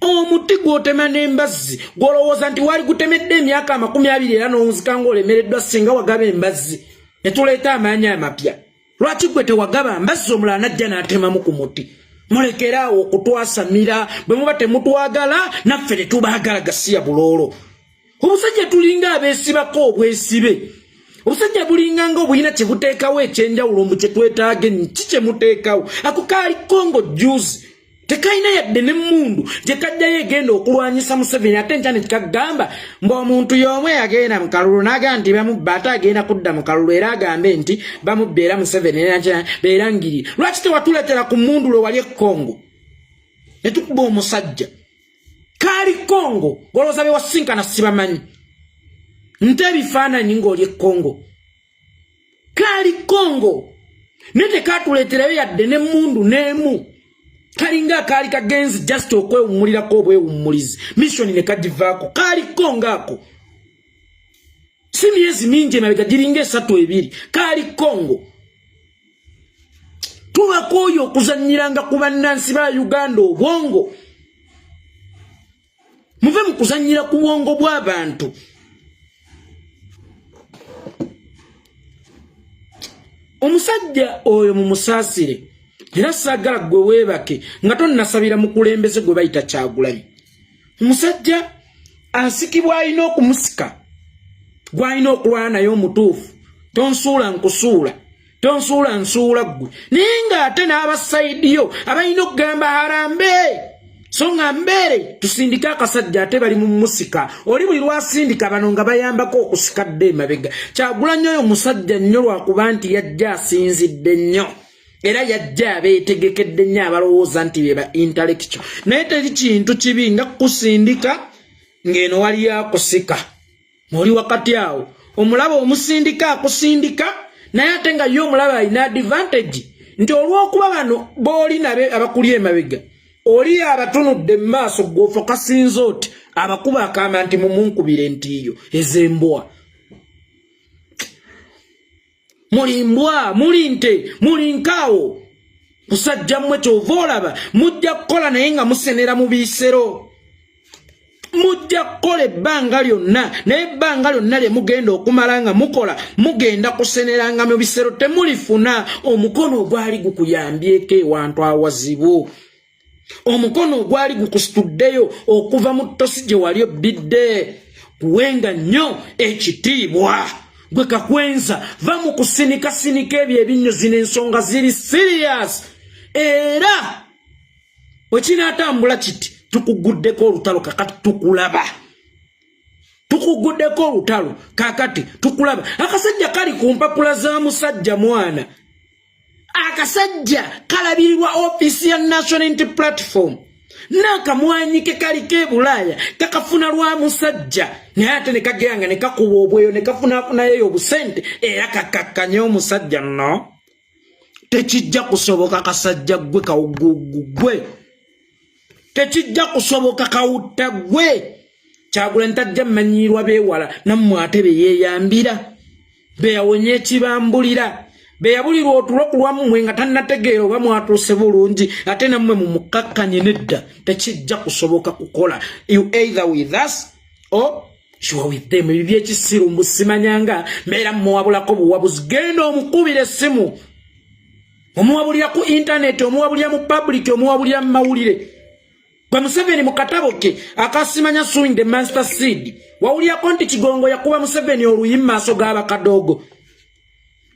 omuti gwotema n'embazzi gwolowooza nti wali gutemedde emyaka 20 era n'onzikanga olemereddwa singa wagaba embazzi ne tuleeta amaanyi amapya lwaki gwe tewagaba mbazzi omulala najja n'atemamu ku muti mulekerawo okutwasamira bwe muba temutwagala naffe tetubaagala gasiya buloolo obusajja tulinga abeesibako obwesibe obusajja bulinganga obulina kye buteekawo ekyenjawulo mbu kye twetaaga ki kye muteekawo ako kaali Congo juice tekalina yadde n'emmundu gye kajjayo egenda okulwanyisa Museveni ate nkya ne kikagamba ng'omuntu y'omu yagenda mu kalulu n'agamba nti bamubba ate agenda kudda mu kalulu era agambe nti bamubba era Museveni beerangirira lwaki tewatuletera ku mmundu lwe wali e Congo ne tukuba omusajja kaali Congo ng'olowooza be wasinkana sibamanyi nte ebifaananyi ng'oli e Congo kaali Congo ne tekatuleterayo yadde n'emmundu n'emu kalinga kaali kagenzi just okwewummulirako obwewummulizi mission ne kagivaako kaali Kongo si myezi mingi emabega giringa 3-2 kaali Congo tubakooyo okuzannyiranga ku bannansi ba Uganda obwongo muve mu kuzannyira ku bwongo bw'abantu omusajja oyo mu musaasire era saagala gwe weebake nga tonnasabira mukulembeze gwe bayita Kyagulanyi omusajja asikibwa alina okumusika gwalina okulwana naye omutuufu tonsuula nkusuula tonsuula nsuula ggwe naye ng'ate n'abasaidiyo abalina okugamba harambe so nga mbeere tusindika akasajja ate bali mu musika oli buli lwasindika bano nga bayambako okusikadde emabega Kyagulanyi oyo musajja nnyo lwakuba nti yajja asinzidde nnyo era yajja abeetegekedde nnyo abalowooza nti be ba intellectual naye teri kintu kibi nga kusindika ng'eno wali akusika oli wakati awo omulaba omusindika akusindika naye ate nga ye omulaba alina advantage nti olw'okuba bano booli nabe abakuli emabega oli abatunudde mu maaso gw'ofa kasinza oti abakuba akamba nti mumunkubire ntiyo ez'embwa mulimbwa mulinte mulinkaawo musajja mmwe kyova olaba mujja kukola naye nga musenera mu biisero mujja kukola ebbanga lyonna naye ebbanga lyonna lye mugenda okumala nga mukola mugenda kuseneranga mu bisero temulifuna omukono ogwali gukuyambyeko ewantu awazibu omukono ogwali gukusituddeyo okuva mu ttosi gye wali obbidde kuwenga nnyo ekitiibwa gwe kakwenza va mu kusinika ebyo ebinyozi n'ensonga ziri serious era wekinaatambula kiti tukuguddeko olutalo kakati tukulaba tukuguddeko olutalo kakati tukulaba akasajja kali ku mpapula za musajja mwana akasajja kalabirirwa office ya National Unity Platform Nakamwanyi ke kaliko Bulaya kakafuna lwa musajja naye ate ne kagenda ne kakuba obweyo ne kafuna yeyo obusente era kakakkanya omusajja no tekijja kusoboka kasajja gwe kawugugwe tekijja kusoboka kawutta gwe Kyagulanyi tajja manyirwa bewala nammwe ate beyeyambira beyawonye ekibambulira beyabulirwa otulo kulwammwe nga tannategeera oba mwatuuse bulungi ate nammwe mumukakkanye nedda tekijja kusoboka kukola you either with us or you are with them ebyo byekisiru mbusimanyanga mbeera muwabulako buwabuzi genda omukubira essimu omuwabulira ku internet omuwabulira mu public omuwabulira mu mawulire gwe Museveni mu katabo ke akasimanya suing the master seed wawulirako nti Kigongo yakuba Museveni oluyi mu maaso g'abakadogo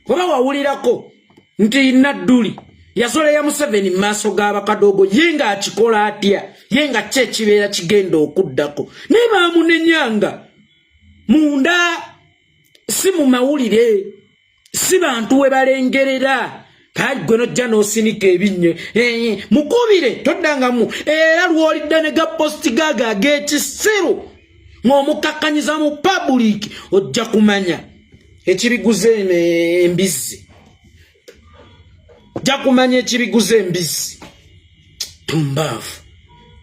oba wawulirako nti Nadduli yasoleya Museveni mu maaso g'abakadogo ye nga akikola atya ye nga kye kibeera kigenda okuddako naye baamunenyanga munda si mu mawulire si bantu we balengerera kali gwe nojja n'osinika ebinnyo mukubire toddangamu era lw'olidda ne gaposti gaaga ag'ekisiru ng'omukakkanyiza mu public ojja kumanya ekibiguze embizzi ojja kumanya ekibiguze embizzi tumbaavu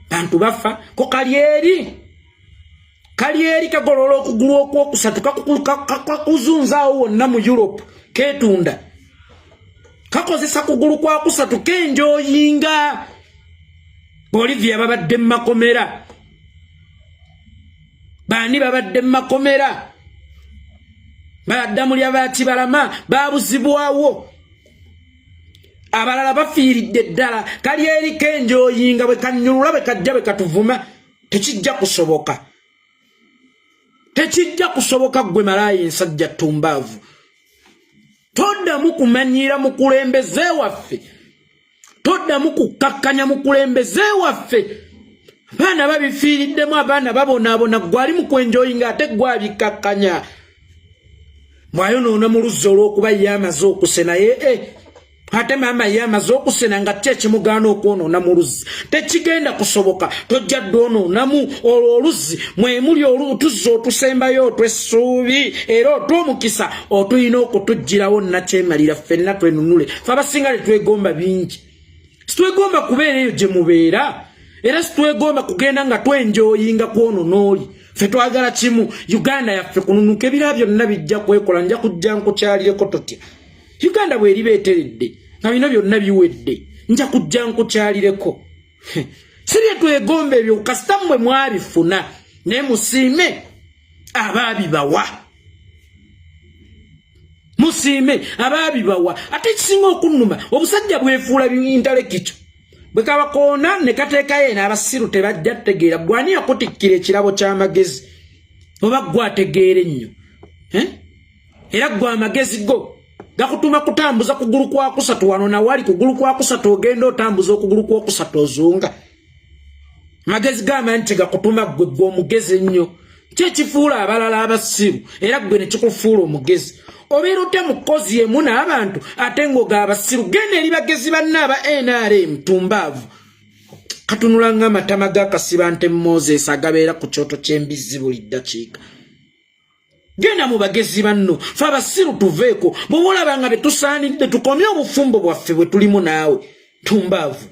bantu bafa ko kalyeri kagolola okugulu okwokusatu kakuzunzaawo wonna mu Europe ketunda kakozesa kugulu kwa kusatu kenjoyinga Bolivia babadde makomera bani babadde makomera badamuli abati balama babuzibwawo abalala bafiiridde ddala kali eri kenjoyinga bwe kanyulula bwe kajja bwe katuvuma tekijja kusoboka gwe malayi ensajja tumbaavu todda mukumanyira mukulembeze waffe todda mukukakkanya mukulembeze waffe abaana babifiiriddemu abaana babonaabona gwali mukwenjoyinga ate gwabikakkanya mwayonoona mu luzzi olw'okuba ye amaze okusena ye ate maama ye amaze okusena nga kye kimugaana okwonoona mu luzzi tekigenda kusoboka tojja ddonoonamu olwo oluzzi mwemuli olutuzzi otusembayo otw'essuubi era otw'omukisa otulina okutuggyirawo nakyemalira ffenna twenunule fe abasinga tetwegomba bingi situegomba kubeera eyo gye mubeera era situegomba kugenda nga twenjoyinga kwonoona oli fe twagala kimu Uganda yaffe kununuka ebira byonna bijja kwekola nja kujja nkukyalireko totya Uganda bwe libeeteredde nga bino byonna biwedde nja kujja nkukyalireko sirye twegomba ebyo kasita mmwe mwabifuna ne musiime abaabibawa ate kisinga okunnuma obusajja bwefuula bintalekikyo bwe kabakoona ne kateekayo n'abasiru tebajja tegeera gwani yakutikkira ekirabo ky'amagezi oba gwategeera ennyo era gwa amagezi go gakutuma kutambuza kugulu kwa kusatu wano na wali kugulu kwa kusatu ogenda otambuza okugulu kwa kusatu ozunga magezi gama nti gakutuma gwe omugezi ennyo kyekifuula abalala abasiru era gwe ne kikufuula omugezi obeera otya mukozi emu n'abantu ate ng'oga abasiru genda eri bagezi banna aba NRM tumbaavu katunula ng'amatama g'akasiba nte Moses agabeera ku kyoto ky'embizzi buli ddakiika genda mu bagezi banno fe abasiru tuveeko bw'oba olaba nga betusaanidde tukomye obufumbo bwaffe bwe tulimu naawe tumbaavu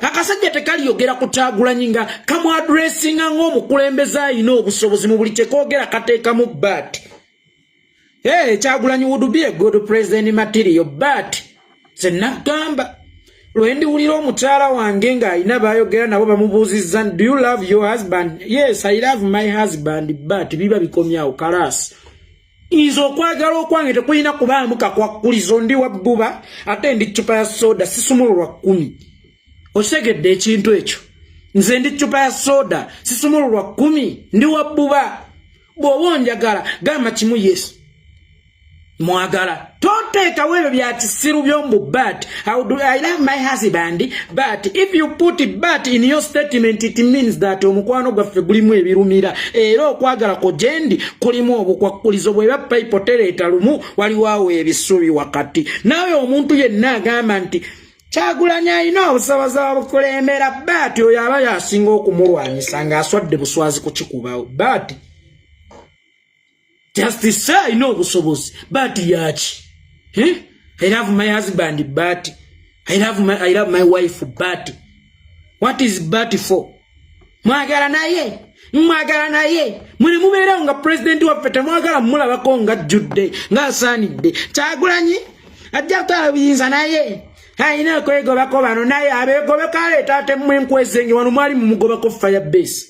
akasajja tekaliyogera ku Kyagulanyi nga kamwadressinga ng'omukulembeze alina obusobozi mu buli kyekoogera kateekamu but Kyagulanyi would be a good president material but senagamba lwe ndiwulira omukyala wange ng'alina bayogera nabo bamubuuzizza do you love your husband yes I love my husband but biba bikomyawo kalaasi nyiza okwagala okwange tekulina kubaamu kakwakkulizo ndi wabbuba ate ndi ccupa ya soda sisumululwa 10 osegedde ekintu ekyo nze ndi ccupa ya soda sisumululwa 10 ndi wabbuba bw'oba onjagala gamba kimu yesu mwagala toteekawo ebyo bya kisiru by'ombu but I love my husband but if you put but in your statement it means that omukwano gwaffe gulimu ebirumira era okwagala ko gyendi kulimu obukwakkulizo bwe bapayipo tereeta lumu waliwo awo ebisubi wakati naawe omuntu yenna agamba nti Kyagulanyi alina obusobozi obukulembera Bati oyo aba yasinga okumulwanyisa ng'aswadde buswazi kukikubawo. Bati Justice alina obusobozi. Bati yaki? I love my husband Bati. I love my wife Bati. What is Bati for? Mwagala naye. Muli mubeera nga president wa pete mwagala mulabako nga judde nga asaanidde. Kyagulanyi ajja kutwala buyinza naye. Haina kwegobako bano naye abegobeka aleeta ate mmwe nkwezenge wano mwali mumugobako Firebase.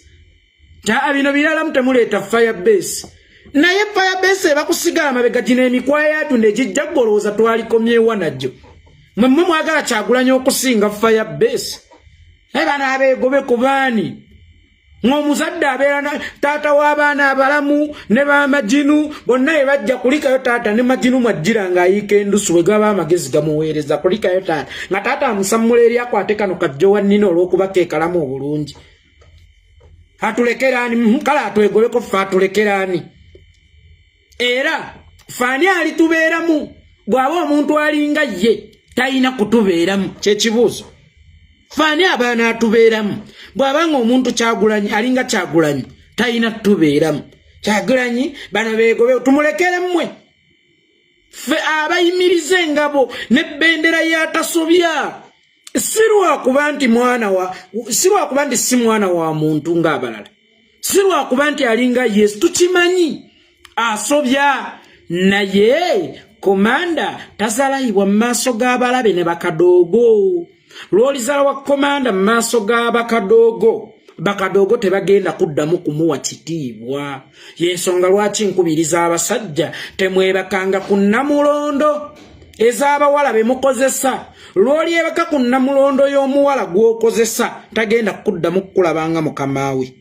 Bino birala mutemuleeta Firebase. Naye Firebase bakusigala mabega gino emikwaya yatu negijja golowooza twalikomyewa najjo. Mmwe mwagala Kyagulanyi okusinga Firebase. Bano abegobe ku baani. Ng'omuzadde abeera na taata w'abaana abalamu ne b'amaginu bonna bajja kulikayo taata ne maginu mwajjira ng'ayiika endusu bwe gaba amagezi gamuweereza kulikayo taata nga taata amusammula eri akwate kano kajjo wa nnina olw'okuba keekalamu obulungi. Atulekeraani kale atwegobeko ffe atulekeraani. Era faani alitubeeramu bw'aba omuntu alinga ye talina kutubeeramu kyekibuuzo. Faani abaana atubeeramu bw'abanga omuntu Kyagulanyi alinga Kyagulanyi talina tubeeramu. Kyagulanyi bano beegobe tumulekere mmwe ffe abayimiriza engabo n'ebbendera y'atasobya. Sirwakuba nti si mwana wa muntu ng'abalala. Sirwakuba nti alinga Yesu tukimanyi asobya naye komanda tazalayibwa mu maaso g'abalabe ne bakadoogo. Lw'olizala wa komanda mu maaso bakadogo tebagenda kuddamu kumuwa kitiibwa. Y'ensonga lwaki nkubiriza abasajja temwebakanga ku Namulondo ez'abawala be mukozesa. Lw'olyebaka ku Namulondo y'omuwala gw'okozesa tagenda kuddamu kukulabanga mukamaawe.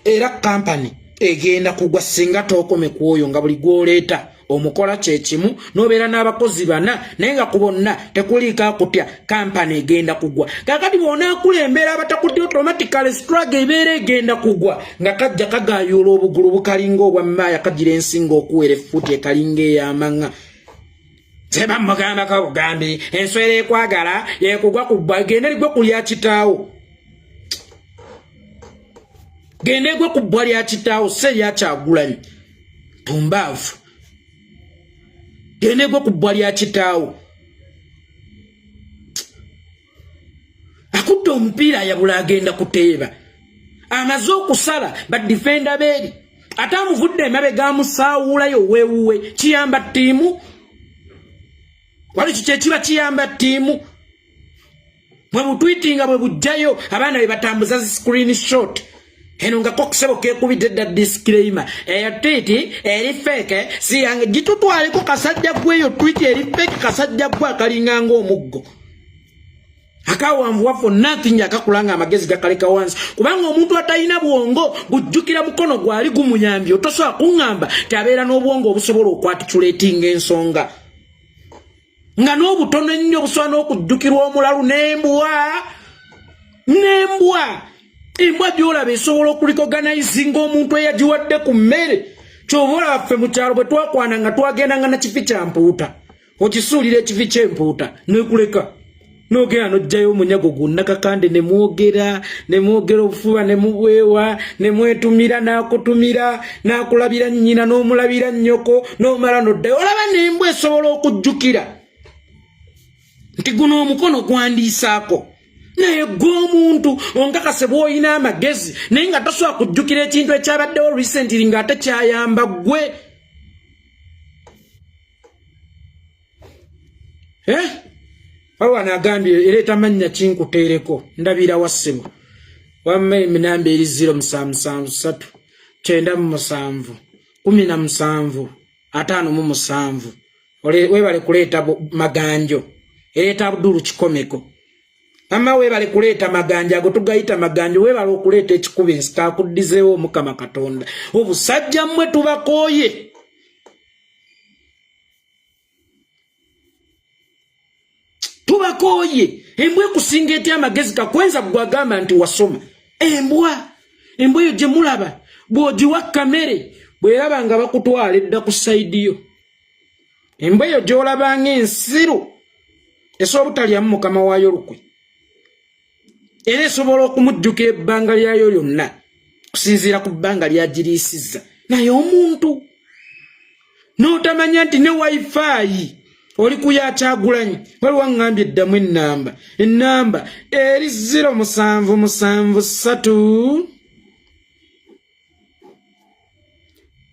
Era kampani egenda kugwa singa tookome ku oyo nga buli gw'oleeta omukola kyekimu n'obeera n'abakozi bana naye nga ku bonna tekuliika kutya kampani egenda kugwa. Kakati bw'onaakulembera abatakudde automatically struggle ebeera egenda kugwa nga kajja kagaayuula obugulu bukalinga obwa maaya kagira ensinga okuwera effuuti ekalinga ey'amaŋŋa. Seba mugambako bugambi enswera ekwagala yekugwa kugwa genda ligwe ku lya kitaawo. Genda egwe ku bbwa lya kitaawo se lya Kyagulanyi tumbaavu. Genda egwe ku bbwa lya kitaawo. Akudde omupiira ayabula agenda kuteeba. Amaze okusala badifenda beeri ate amuvudde emabega amusaawulayo weewuwe. Kiyamba ttiimu? Wali kyekiba kiyamba ttiimu? Bwe butwitinga bwe bujjayo abaana be batambuza zi screenshot. Eno nga kokisebo kekubidde dda disclaimer. Eyo tweeti eri feke si yange gitutwaliko kasajja gweyo tweeti eri feke kasajja gwe akalinga ng'omuggo. Akawanvu wafo nothing akakulanga amagezi gakaleka wansi. Kubanga omuntu atalina bwongo bujjukira mukono gwali gumuyambye otosobola kuŋŋamba tabeera n'obwongo obusobola okwatitulatinga ensonga. Nga n'obutono ennyo busobola n'okujjukirwa omulalu n'embwa. Embwa gy'olaba esobola okulicoganizinga omuntu eyagiwadde ku mmere. Ky'oba olaba ffe mu kyalo bwe twakwana nga twagendanga na kifi kya mpuuta. Okisuulira ekifi ky'empuuta n'ekuleka. N'ogenda n'oggyayo omunyago gwonna kakande ne mwogera obufuba ne mubwewa ne mwetumira n'akutumira n'akulabira nnyina n'omulabira nnyoko n'omala n'oddayo. Olaba n'embwa esobola okujjukira nti guno omukono gwandiisaako. Naye gw'omuntu onkakase bw'olina amagezi naye nga tosobola kujjukira ekintu ekyabaddewo recently ng'ate kyayamba ggwe. Waliwo anagambye ereeta mannya kinkuteereko ndabira wa ssebo wamma eminamba eri 0773 97 17 57 weebale kuleeta maganjo ereeta Abdul Kikomeko. Ama weebale kuleeta maganja ago tugayita maganjo weebale okuleeta ekikuba ensita akuddizeewo Omukama Katonda. Obusajja mmwe tubakooye. Tubakooye. Embwa ekusinga etya amagezi kakwenza gwagamba nti wasoma. Embwa eyo gye mulaba bw'ogiwa kamere bw'eraba nga bakutwala edda ku sayidi yo. Embwa eyo gy'olabanga ensiru esobola lya mukama wayo lukwe era esobola okumujjukira ebbanga lyayo lyonna kusinziira ku bbanga lyagiriisizza naye omuntu n'otamanya nti ne wifi oli kuyakyagulanyi waliwo ngambye eddamu ennamba eri 0773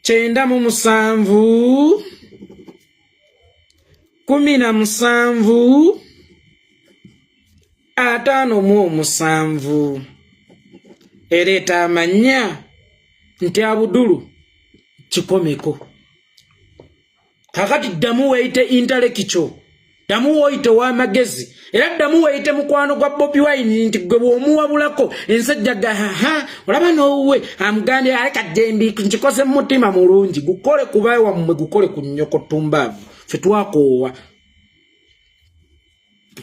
97 17 57 ereeta amanya nti Abudulu kikomeko. Kakati ddamu weeyite intellectual, ddamu weeyite w'amagezi, era ddamu weeyite mukwano gwa Bobi Wine nti gwe bw'omuwabulako ensajja gahaha olaba n'owuwe amugambye aleka dembi nkikoze mutima mulungi gukole kubaye wammwe gukole ku nnyoko tumbaavu ffe twakoowa.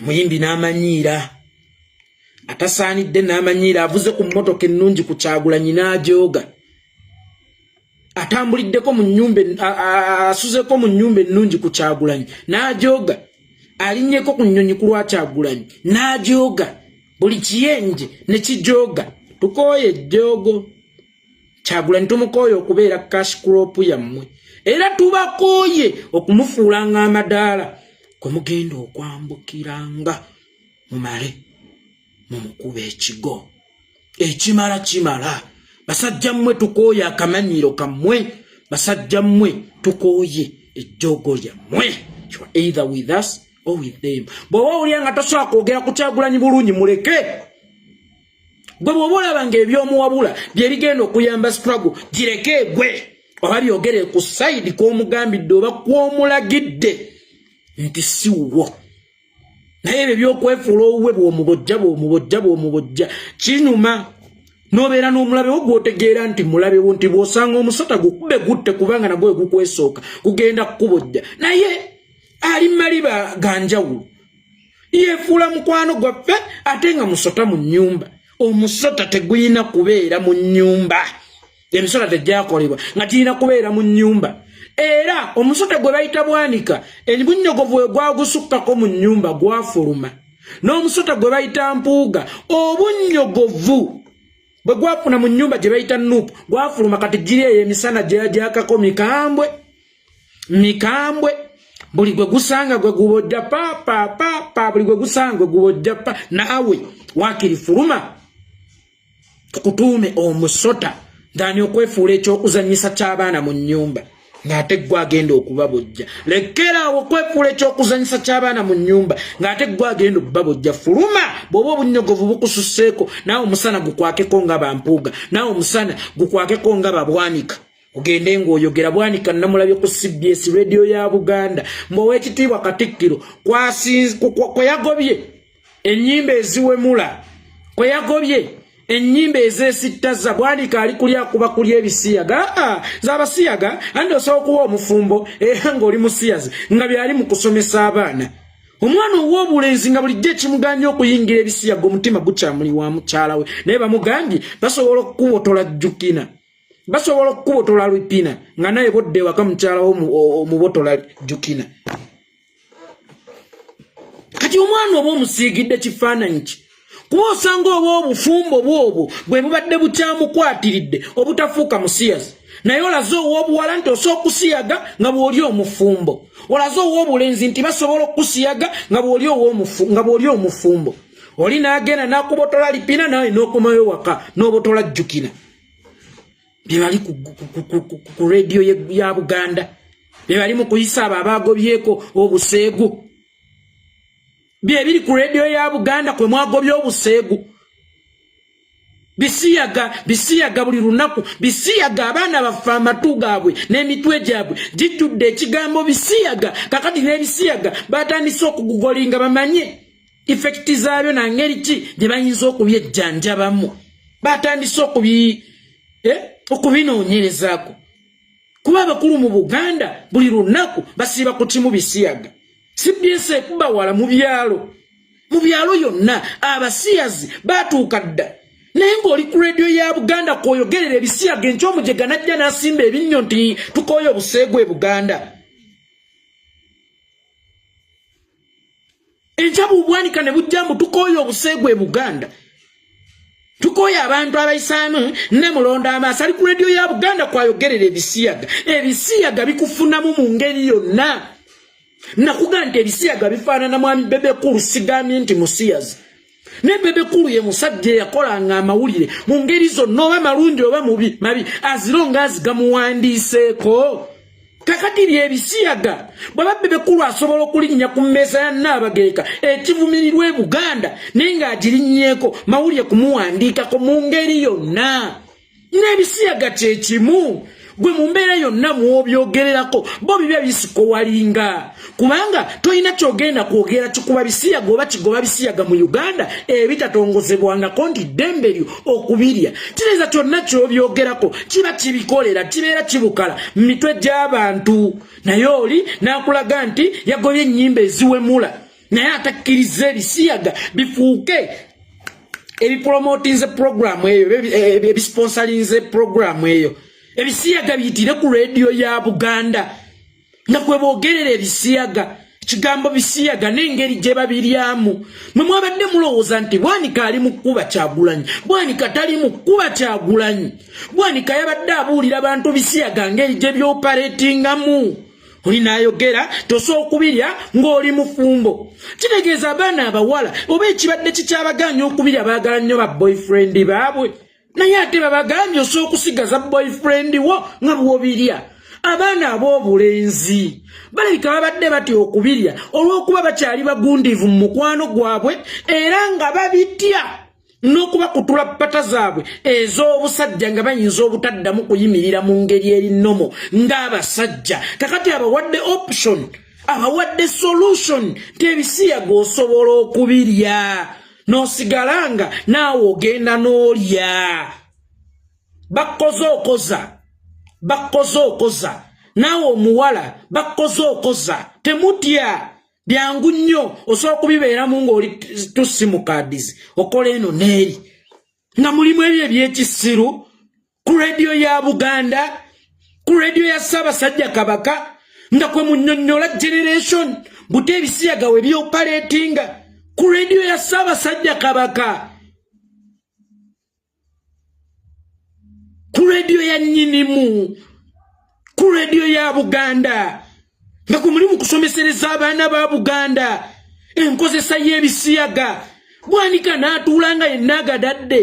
Muyimbi n'amanyiira atasaanidde n'amanyiira avuze ku mmotoka ennungi ku Kyagulanyi n'ajooga atambuliddeko mu nnyumba asuzeko mu nnyumba ennungi ku Kyagulanyi n'ajooga alinnyeko ku nnyonyi ku lwa Kyagulanyi n'ajooga buli kiyenje ne kijooga. Tukooye ejjoogo Kyagulanyi tumukooye okubeera cash crop yammwe era tubakooye okumufuulanga amadaala kwe mugenda okwambukiranga mumale mumukuba ekigo ekimala kimala. Basajja mmwe tukooye akamanyiro kammwe, basajja mmwe tukooye ejjoogo lyammwe. You are either with us or with them. Bw'oba olya nga tosobola kwogera ku Kyagulanyi bulungi muleke. Gwe bw'oba olaba ng'ebyomuwabula bye bigenda okuyamba struggle gireke gwe oba byogere ku sayidi kw'omugambidde oba kw'omulagidde nti si wo. Naye ebyo by'okwefuula owuwe bw'omubojja kinyuma. Nobeera n'omulabe wo gw'otegeera nti mulabe wo nti bw'osanga omusota gukube gutte kubanga nagwe gukwesooka kugenda kukubojja naye ali maliba ganjawulo yeefuula mukwano gwaffe ate nga musota mu nnyumba. Omusota teguyina kubeera mu nnyumba, emisota tegyakolebwa nga girina kubeera mu nnyumba. Era omusota gwe bayita bwanika ennyigonyogovu we gwagusukkako mu nnyumba gwafuluma, n'omusota gwe bayita mpuuga obunnyogovu bwe gwafuna mu nnyumba gye bayita nuupu gwafuluma kati giri eyo emisana gyajakako mikambwe buli gwe gusanga gwe gubojja pa buli gwe gusanga gwe gubojja pa. Naawe wakirifuluma tukutuume omusota ndani okwefuula ekyokuzanyisa ky'abaana mu nnyumba ng'ate gwe agenda okubabojja. Lekkeraawo okwefuula ekyokuzanyisa ky'abaana mu nnyumba ng'ate gwe agenda okubabojja. Fuluma bw'oba obunnyogovu bukususseeko naawe omusana gukwakeko nga bampuuga, naawe omusana gukwakeko nga babwanika ogende ng'oyogera. Bwanika namulabye ku CBS radio ya Buganda Oweekitiibwa Katikkiro kwe yagobye ennyimba eziwemula, kwe yagobye ennyimba ezeesittaza. Bwanika ali kulya kuba kulya ebisiyaga z'abasiyaga andi osobola okuba omufumbo era ng'oli musiyazi nga byali mu kusomesa abaana. Omwana ow'obulenzi nga bulijjo ekimuganya okuyingira ebisiyaga omutima gukyamuli wa mukyala we naye bamugambye basobola okukubotola jjukina, basobola okukubotola lupina nga naye bodde waka mukyala wo omubotola jjukina. Kati omwana oba omusiigidde kifaananyi ki kuba osanga oba obufumbo bwobwo bwe bubadde bukyamukwatiridde obutafuuka musiyazi. Naye olaze ow'obuwala nti osobola okusiyaga nga bw'oli omufumbo, olaze ow'obulenzi nti basobola okusiyaga nga bw'oli omufumbo. Oli n'agenda n'akubotola lipina nawe n'okomayo waka n'obotola jjukina. Bye bali ku radio ya Buganda, bye bali mu kuyisa abo abaagobyeko obuseegu. Bye biri ku radio ya Buganda kwe mwagobya obuseegu. Bisiyaga buli lunaku, bisiyaga abaana baffe amatu gaabwe n'emitwe gyabwe gijjudde ekigambo bisiyaga. Kakati n'ebisiyaga batandise okugugolinga bamanye effekiti zaabyo nangeri ki gye bayinza okubyejjanjabamu. Batandise okubinoonyerezaako kuba abakulu mu Buganda buli lunaku basiiba ku kimu bisiyaga. CBS ekuba wala mu byalo yonna abasiyazi batuuka dda. Naye ng'oli ku radio ya Buganda kwoyogerera ebisiyaga enkyomujega najja n'asimba ebinnyo nti tukooye obuseegu e Buganda. enjabu bwanika ne bujjambu tukoyo obusegwe Buganda tukoya abantu abaisaamu ne mulonda amasali ku radio ya Buganda kwayogerera ebisiyaga bikufunamu mu ngeri yonna nakugante ebisiyaga bifaanana mwami Bebe Kulu sigamye nti musiyazi ne Bebe Kulu ye musajja yakolanga amawulire mu ngeri zonna oba malungi oba mabi azironga azigamuwandiiseeko kakati byebisiyaga bwaba Bebe Kulu asobola okulinnya ku mmeeza ya Nnaabagereka ekivumirirwa Buganda naye ng'agirinnyeko mawulire kumuwandiikako mu ngeri yonna n'ebisiyaga kye kimu gwe mu mbeera yonna mw'obyogererako bo bibya bisiko walinga kubanga toyina kyogenda kwogera kikuba bisiyaga oba kigoba bisiyaga mu Uganda ebitatongozebwangako nti ddembe lyo okubirya kireza kyonna ky'obyogerako kiba kibikolera kibeera kibukala mu mitwe gy'abantu naye oli n'akulaga nti yagobye ennyimba eziwemula naye atakkiriza ebisiyaga bifuuke ebipromotinze programu eyo ebisponsorinze programu eyo ebisiyaga biyitire ku radio ya Buganda nga kwe boogerera ebisiyaga kigambo bisiyaga n'engeri gye babiryamu mwe mwabadde mulowooza nti Bwanika ali mu kkuba Kyagulanyi Bwanika tali mu kkuba Kyagulanyi Bwanika yabadde abuulira abantu bisiyaga ngeri gye byopaletingamu oli n'ayogera tosobola okubirya ng'oli mufumbo kitegeeza abaana abawala oba ekibadde kikyabaganya okubirya baagala nnyo ba boyfriend baabwe naye ate babagambye osobola okusigaza boyfriend wo nga bw'obirya abaana ab'obulenzi balabika babadde batya okubirya olw'okuba bakyali bagundiivu mu mukwano gwabwe era nga babitya n'okubakutula pata zaabwe ez'obusajja nga bayinza obutaddamu kuyimirira mu ngeri erinnomo ng'abasajja kakati abawadde option abawadde solution tebisiyaga osobola okubirya n'osigalanga naawe ogenda n'olya bakoze okoza naawe omuwala bakoze okoza temutya byangu nnyo osobola okubibeeramu ng'oli tusimu kaadizi okola eno n'eri nga mulimu ebyo ebyekisiru ku radio ya Buganda ku radio ya Ssaabasajja Kabaka nga kwe munnyonnyola generation buta ebisiyaga we byopaletinga ku radio ya Ssaabasajja Kabaka ku radio ya nnyinimu ku radio ya Buganda nga kwe mulimu kusomesereza abaana ba Buganda enkozesa y'ebisiyaga Bwanika n'atuulanga yenna agadadde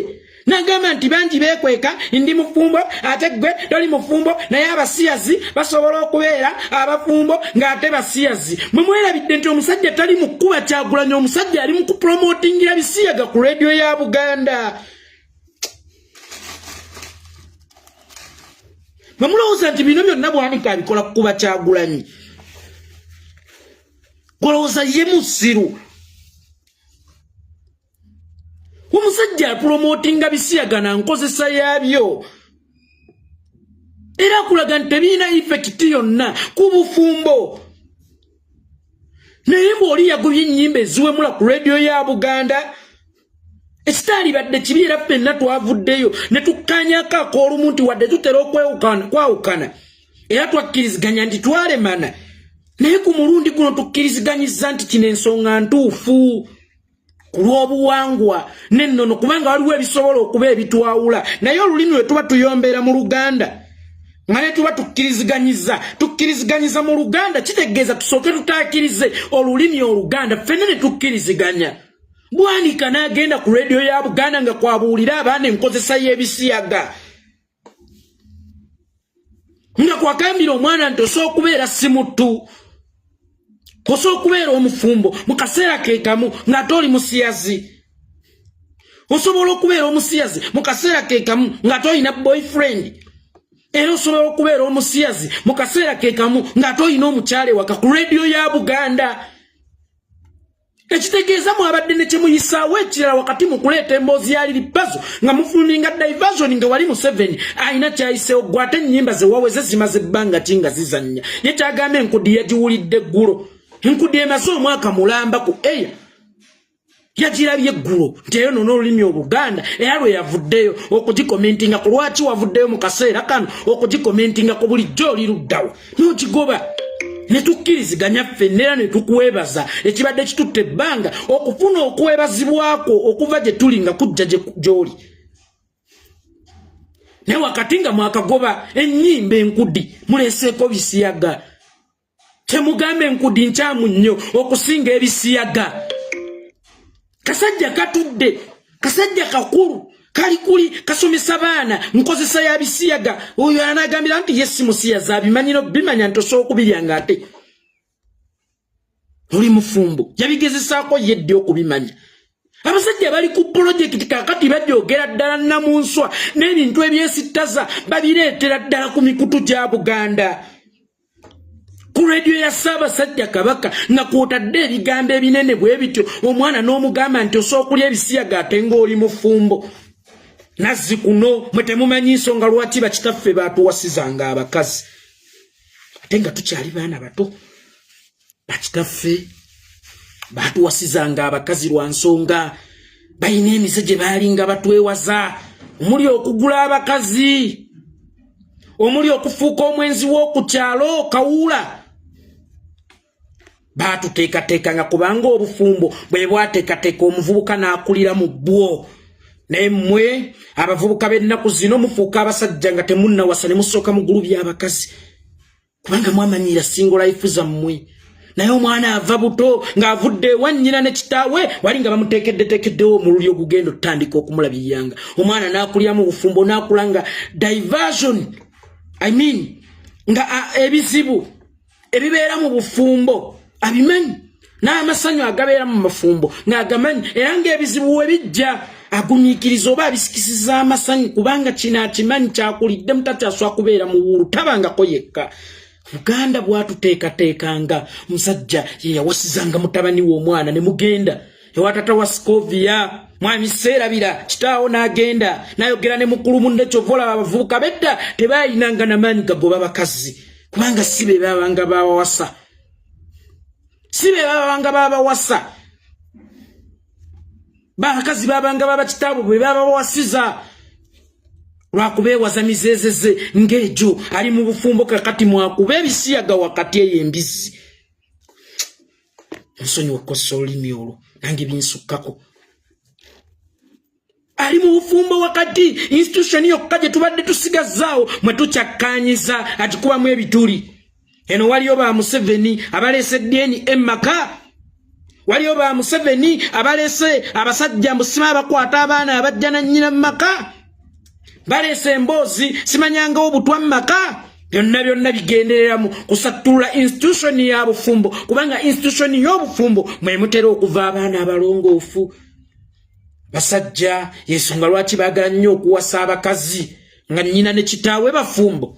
n'agamba nti bangi beekweka ndi mufumbo ate gwe toli mufumbo naye abasiyazi basobola okubeera abafumbo ng'ate basiyazi mwe mwerabidde nti omusajja tali mu kkuba Kyagulanyi omusajja ali mu kupromotingira bisiyaga ku radio ya Buganda mwe mulowooza nti bino byonna Bwanika abikola kukuba Kyagulanyi golowooza ye musiru omusajja apromotinga bisiyaga na nkozesa yabyo era akulaga nti tebirina effekiti yonna ku bufumbo naye bw'oli yagobye ennyimba eziwemula ku radio ya Buganda ekitaalibadde kibi era ffenna twavuddeyo ne tukkanyako ak'olumu nti wadde tutera okwawukana era twakkiriziganya nti twalemana naye ku mulundi guno tukkiriziganyiza nti kino ensonga ntuufu ku lw'obuwangwa n'ennono kubanga waliwo ebisobola okuba ebitwawula naye olulimi lwe tuba tuyombeera mu Luganda nga ne tuba tukkiriziganyiza mu Luganda kitegeeza tusooke tutaakirize olulimi Oluganda ffenna ne tukkiriziganya Bwanika n'agenda ku radio ya Buganda nga kwabuulira abaana enkozesa y'ebisiyaga nga kwagambira omwana nti osobola okubeera simuttu osobola okubeera omufumbo mu kaseera ke kamu ng'ate oli musiyazi osobola okubeera omusiyazi mu kaseera ke kamu ng'ate olina boyfriend era osobola okubeera omusiyazi mu kaseera ke kamu ng'ate olina omukyala ewaka ku radio ya Buganda ekitegeeza mwabadde ne kyemuyisaawo ekirala wakati mu kuleeta emboozi ya liripazo nga mufuluminga diversion nga wali mu 7 alina kyayiseewo gwe ate ennyimba ze waweze zimaze ebbanga ki nga zizannya ye kyagamba enkudi yagiwulidde eggulo enkudi emaze omwaka mulamba ku eya yagirabye eggulo nti eyo nono olulimi Oluganda era lwe yavuddeyo okugikomentinga ku lwaki wavuddeyo mu kaseera kano okugikomentinga ku bulijjo oli luddawo n'okigoba ne tukkiriziganya ffenera ne tukuwebaza ekibadde kitutte ebbanga okufuna okuwebazibwako okuva gye tuli nga kujja gy'oli ne wakati nga mwakagoba ennyimba enkudi muleseeko bisiyaga temugambe enkudi nkyamu nnyo okusinga ebisiyaga kasajja katudde kasajja kakulu kali kuli kasomesa baana nkozesa ya bisiyaga oyo anagambira nti yesi musiyaza abimanyiro bimanya ntoso okubiryanga ate oli mufumbo yabigezesaako yedde okubimanya abasajja bali ku project kakati badyogera ddala namunswa n'ebintu ebyesittaza babireetera ddala ku mikutu gya Buganda ku radio ya Ssaabasajja Kabaka nga kwotadde ebigambo ebinene bwe bityo omwana n'omugamba nti osookulya ebisiyaga ate ng'oli mufumbo nazzi kuno mwe temumanyi nsonga lwaki bakitaffe baatuwasizanga abakazi ate nga tukyali baana bato bakitaffe baatuwasizanga abakazi lwa nsonga balina emize gye baalinga batwewaza omuli okugula abakazi omuli okufuuka omwenzi w'okukyalo kawula baatuteekateekanga kubanga obufumbo bwe bwateekateeka omuvubuka n'akulira mu bwo naye mmwe abavubuka b'ennaku zino mufuuka abasajja nga temunnawasa ne musooka mu gulu by'abakazi kubanga mwamanyira single life zammwe naye omwana ava buto ng'avudde ewannyina ne kitaawe wali nga bamuteekeddeteekeddewo omululi ogugenda otutandika okumulabiryanga omwana n'akulira mu bufumbo n'akula nga diversion nga ebizibu ebibeera mu bufumbo abimanyi n'amasanyu agabeera mu mafumbo ng'agamanyi era ng'ebizibu we bijja agumiikiriza oba abisikisiza amasanyu kubanga kino akimanyi kyakulidde mutakyaswa kubeera mu wuulu tabangako yekka Buganda bwatuteekateekanga musajja ye yawasizanga mutabani w'omwana ne mugenda ewa tata wa Scovia mwami Serabira kitaawo n'agenda n'ayogera ne mukulu munne kyovola abavubuka bedda tebaayinanga n'amaanyi gagoba bakazi kubanga si be babanga babawasa bakazi babanga baba kitaabo bwe babawasiza lwakubeewaza mizezeze ng'ejo ali mu bufumbo kakati mwakuba ebisiyaga wakati ey'embizi nsonyiwa okkosa olulimi olwo nange binsukkako ali mu bufumbo wakati institution yokka gye tubadde tusigazaawo mwe tukyakkaanyiza agikubamu ebituli eno waliyo ba Museveni abaleese ddiini emmaka waliyo ba Museveni abaleese abasajja mbusima abakwata abaana abajja na nnyina mu maka baleese emboozi simanyangawo butwa mu maka byonna bigendereramu kusattula institution ya bufumbo kubanga institution y'obufumbo mwe mutera okuva abaana abalongoofu basajja yensonga lwaki baagala nnyo okuwasa abakazi nga nnyina ne kitaawe bafumbo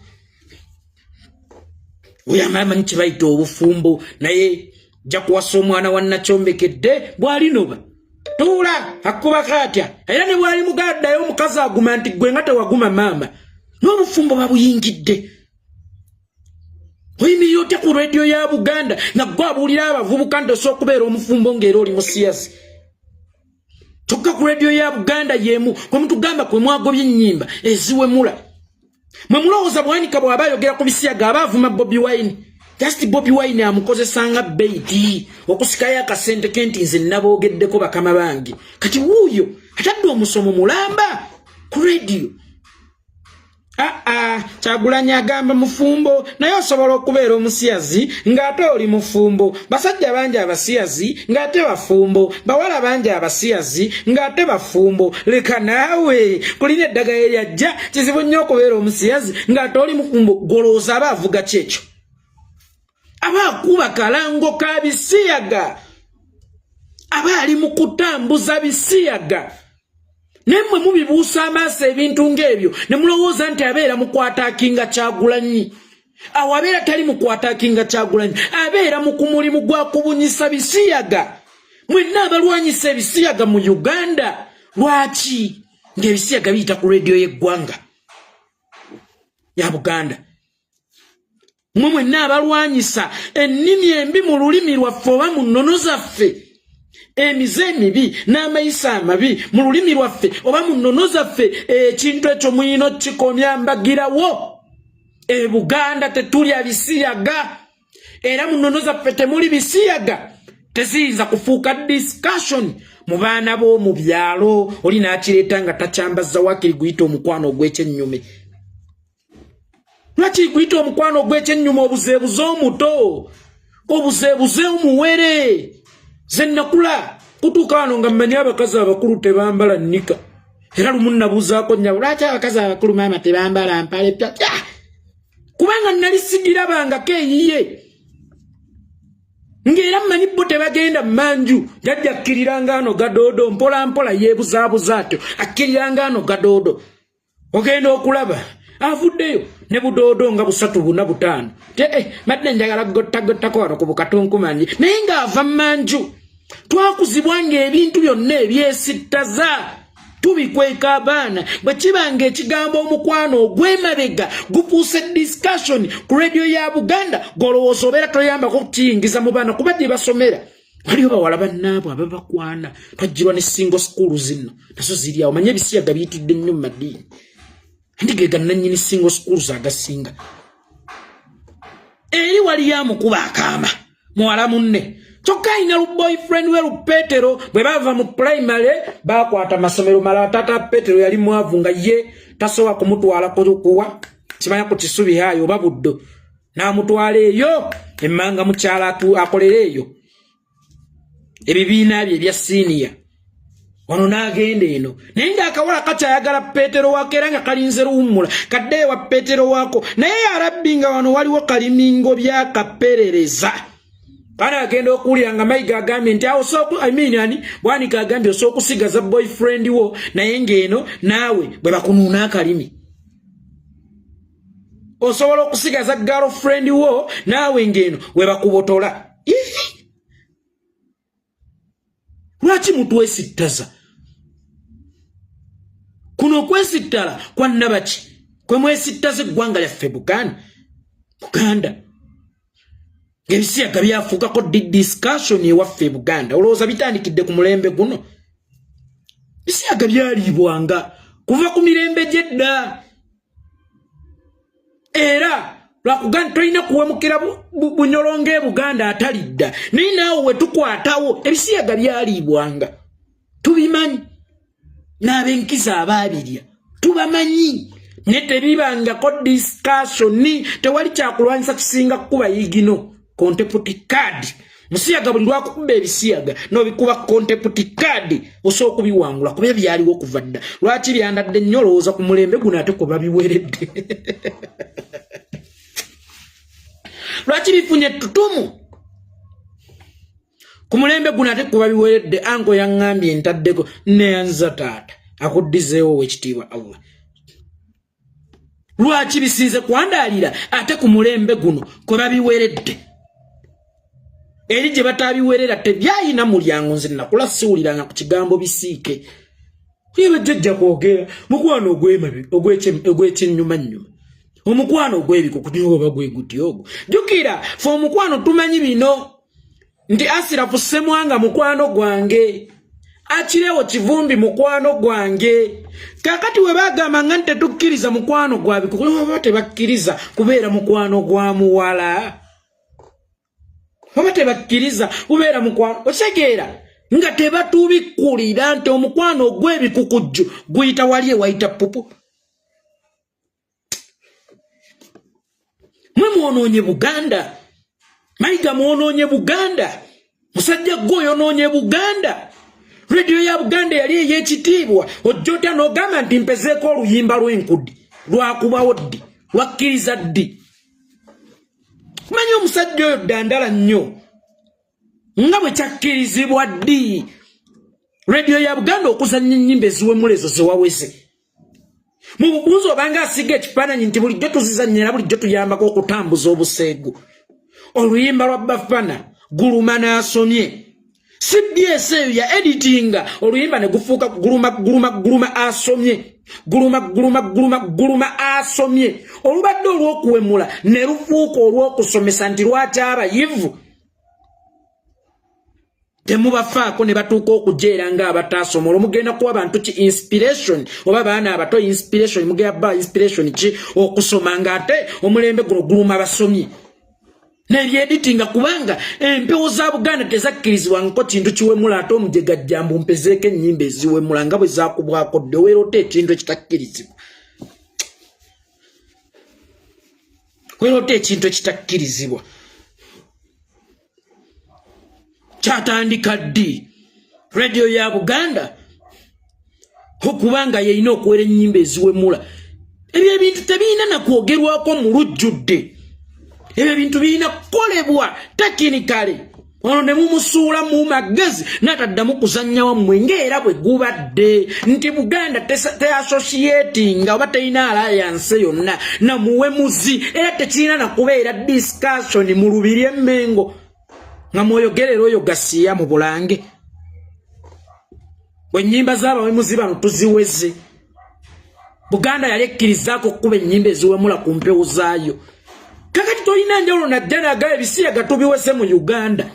oyo amamanyi kye bayita obufumbo naye jja kuwasa omwana wa Nakyombekedde bw'alinoba tuula akuba katya era ne bwali mugaddayo omukazi aguma nti gwe nga tewaguma maama n'obufumbo babuyingidde oyimirira otya ku radio ya Buganda nga gwe abuulira abavubuka nti osobola okubeera omufumbo ng'era oli musiyasi kyokka ku radio ya Buganda yemu kwe mutugamba kwe mwagobye ennyimba eziwemula mwe mulowooza bwanika bw'aba ayogera ku bisiyaga aba avuma Bobi Wine just Bobi Wine amukozesanga beiti okusikayo akasente kenti nze naboogeddeko bakama bange kati wuuyo atadde omusomo mulamba ku radio Kyagulanyi agamba mufumbo naye osobola okubeera omusiyazi ng'ate oli mufumbo basajja bangi abasiyazi ng'ate bafumbo bawala bangi abasiyazi ng'ate bafumbo leka naawe kulina eddagala eryajja kizibu nnyo okubeera omusiyazi ng'ate oli mufumbo golooza aba avuga kyekyo aba akuba kalango ka bisiyaga aba ali mu kutambuza bisiyaga Nemmwe mubibuusa amaaso ebintu ng'ebyo ne mulowooza nti abeera mukwataakinga Kyagulanyi awo abeera tali mukwataakinga Kyagulanyi abeera mu kumulimu gwa kubunyisa bisiyaga mwenna abalwanyisa ebisiyaga mu Uganda lwaki ng'ebisiyaga biyita ku radio y'eggwanga ya Buganda mwenna abalwanyisa ennimi embi mu lulimi lwaffe oba mu nnono zaffe emize emibi n'amayisa amabi mu lulimi lwaffe oba mu nnono zaffe ekintu ekyo muyino kikomya mbagirawo Buganda tetulya bisiyaga era munono zaffe temuli bisiyaga teziyinza kufuuka discussion mu baana b'omu byalo oli n'akireeta nga takyambaza wakiri guyita omukwano ogw'ekyennyume. Lwaki guyita omukwano ogw'ekyennyume obuzeebuze omuto obuzeebuze omuwere ze nnakula kutuuka wano nga mmanyi abakazi abakulu tebambala nnika era lumu nnabuuzaako nnyabo lwaki abakazi abakulu maama tebambala mpale kubanga nali sigirabangako eyiye ng'era mmanyi bo tebagenda mmanju jajja akkiriranga ano gadoodo mpola mpola yeebuzaabuza atyo akkiriranga ano gadoodo ogenda okulaba avuddeyo ne budoodo nga 3 4 5 madde njagala gottagottako wano ku bukatunkumanyi naye ng'ava mmanju twakuzibwa ng'ebintu byonna ebyesittaza tubikweka abaana bwe kibanga ekigambo omukwano ogw'emabega gufuuse discussion ku radio ya Buganda golowooza obeera toyambako kukiyingiza mu baana kuba gye basomera waliyo bawala bannaabwe ababakwana twajjirwa ne single school zino nazo ziri awo manye ebisiyaga biyitidde nnyo mu madiini andigega nannyini single schools agasinga eri waliyo amukuba akaama muwala munne kyokka ayina boyfriend we Petero bwe bava mu primary bakwata masomero mala tata Petero yali mwavu nga ye tasobola kumutwala kuwa kimanya ku kisubi hayo babuddo n'amutwala eyo emmanga mukyala akolera eyo ebibiina bye ebya senior wano n'agenda eno naye ng'akawala kakyayagala Petero wako era nga kalinze luwummula kadde wa Petero wako naye yarabbi nga wano waliwo kalimingo byakaperereza kana agenda okuwulira nga Mayiga agambye nti awo Bwanika agambye osooka okusigaza boyfriend wo naye ng'eno naawe bwe bakunuuna akalimi osobola okusigaza girlfriend wo naawe ng'eno we bakubotola lwaki mutwesittaza kuno okwesittala kwa nnabaki kwe mwesittaza eggwanga lyaffe Buganda ebisiyaga byafuukako discussion ewaffe Buganda olowooza bitandikidde ku mulembe guno bisiyaga byaliibwanga kuva ku mirembe gy'edda era lwakuganda tolina kuwemukira bunyolongo e Buganda atalidda naye naawe we tukwatawo ebisiyaga byaliibwanga tubimanyi n'ab'enkiza abaabirya tubamanyi ne tebibangako discussion tewali kyakulwanyisa kisinga kukuba yigino contempt card musiyaga buli lwakukuba ebisiyaga n'obikuba contempt card osobola okubiwangula kuba byaliwo okuva dda lwaki byandadde nnyo olowooza ku mulembe guno ate kwe babiweredde lwaki bifunye ettutumu ku mulembe guno ate kwe babiweredde anko yaŋŋambye ntaddeko neyanza taata akuddizeewo ow'ekitiibwa Allah lwaki bisinze kwandaalira ate ku mulembe guno kwe babiweredde eri gye bataabiwerera tebyayina mulyango nze nakula siwuliranga ku kigambo bisiike yebe jjajja kwogera mukwano ogw'ekyennyumanyuma omukwano ogw'ebikuku oba gwe guti ogwo jjukira fe omukwano tumanyi bino nti Asirafu Ssemwanga mukwano gwange Akireewo Kivumbi mukwano gwange kakati we bagamba nga tetukkiriza mukwano gwa bikuku oba tebakkiriza kubeera mukwano gwa muwala oba tebakkiriza kubeera mukwano osegeera nga tebatubikkulira nti omukwano ogw'ebikukujju guyita wali ewayita pupu mwe mwonoonye Buganda Mayiga mwonoonye Buganda musajja gwe oyonoonye Buganda radio ya Buganda yali ey'ekitiibwa ojja otya n'ogamba nti mpezeeko oluyimba lw'enkudi lwakubawo ddi lwakkiriza ddi manyi omusajja oyo ddandala nnyo nga bwe kyakkirizibwa ddi radio ya Buganda okuzannya ennyimba eziwemula ezo zewaweze mu bubuuzi obanga asiga ekifaananyi nti bulijjo tuzizannyira bulijjo tuyambako okutambuza obuseegu oluyimba lwa Bafana guluma n'asomye CBS eyo ya editinga oluyimba ne gufuuka guluma asomye guluma asomye olubadde olw'okuwemula ne lufuuka olw'okusomesa nti lwaki abayivu temubafaako ne batuuka okujeera ng'abataasoma olwomugenda kuwa bantu ki inspiration oba baana abato inspiration mugenda ba inspiration ki okusoma ng'ate omulembe guno guluma basomye n'ebyeditinga kubanga empewo za Buganda tezakkirizibwa nko kintu kiwemula ate omujega jjambu mpezeeko ennyimba eziwemula nga bwe zaakubwako dde weerota ekintu ekitakkirizibwa. Weerota ekintu ekitakkirizibwa. Kyatandika ddi radio ya Buganda okubanga yeyina okuwera ennyimba eziwemula. Ebyo ebintu tebiina na kwogerwako mu lujjudde. Ebyo ebintu biina kukolebwa tekinikale. Ono ne mumusuula mu magezi n'ataddamu kuzannya wammwe ng'era bwe gubadde nti Buganda te-associatinga oba terina alliance yonna na muwemuzi era tekirina na kubeera discussion mu lubiri emmengo nga mwoyogerera oyo gasiya mu Bulange. Bwe nnyimba z'abawemuzi bano tuziweze. Buganda yali ekkirizaako okukuba ennyimba eziwemula ku mpewo zaayo. Kakati tolina njawulo najja naagala ebisiyaga tubiwese mu Uganda.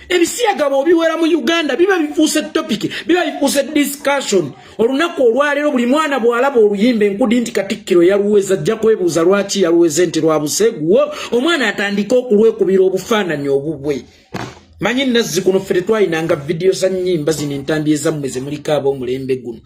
Ebisiyaga bw'obiwera mu Uganda biba bifuuse topic, biba bifuuse discussion. Olunaku olwaleero buli mwana bw'alaba oluyimba enkudi nti Katikkiro yaluweza ajja kwebuuza lwaki yaluweze nti lwa buseguwo, omwana atandika okulwekubira obufaananyi obubwe. Manyi nazzi kuno ffe tetwayinanga vidiyo za nnyimba zino entambi ezammwe ze muliko ab'omulembe guno.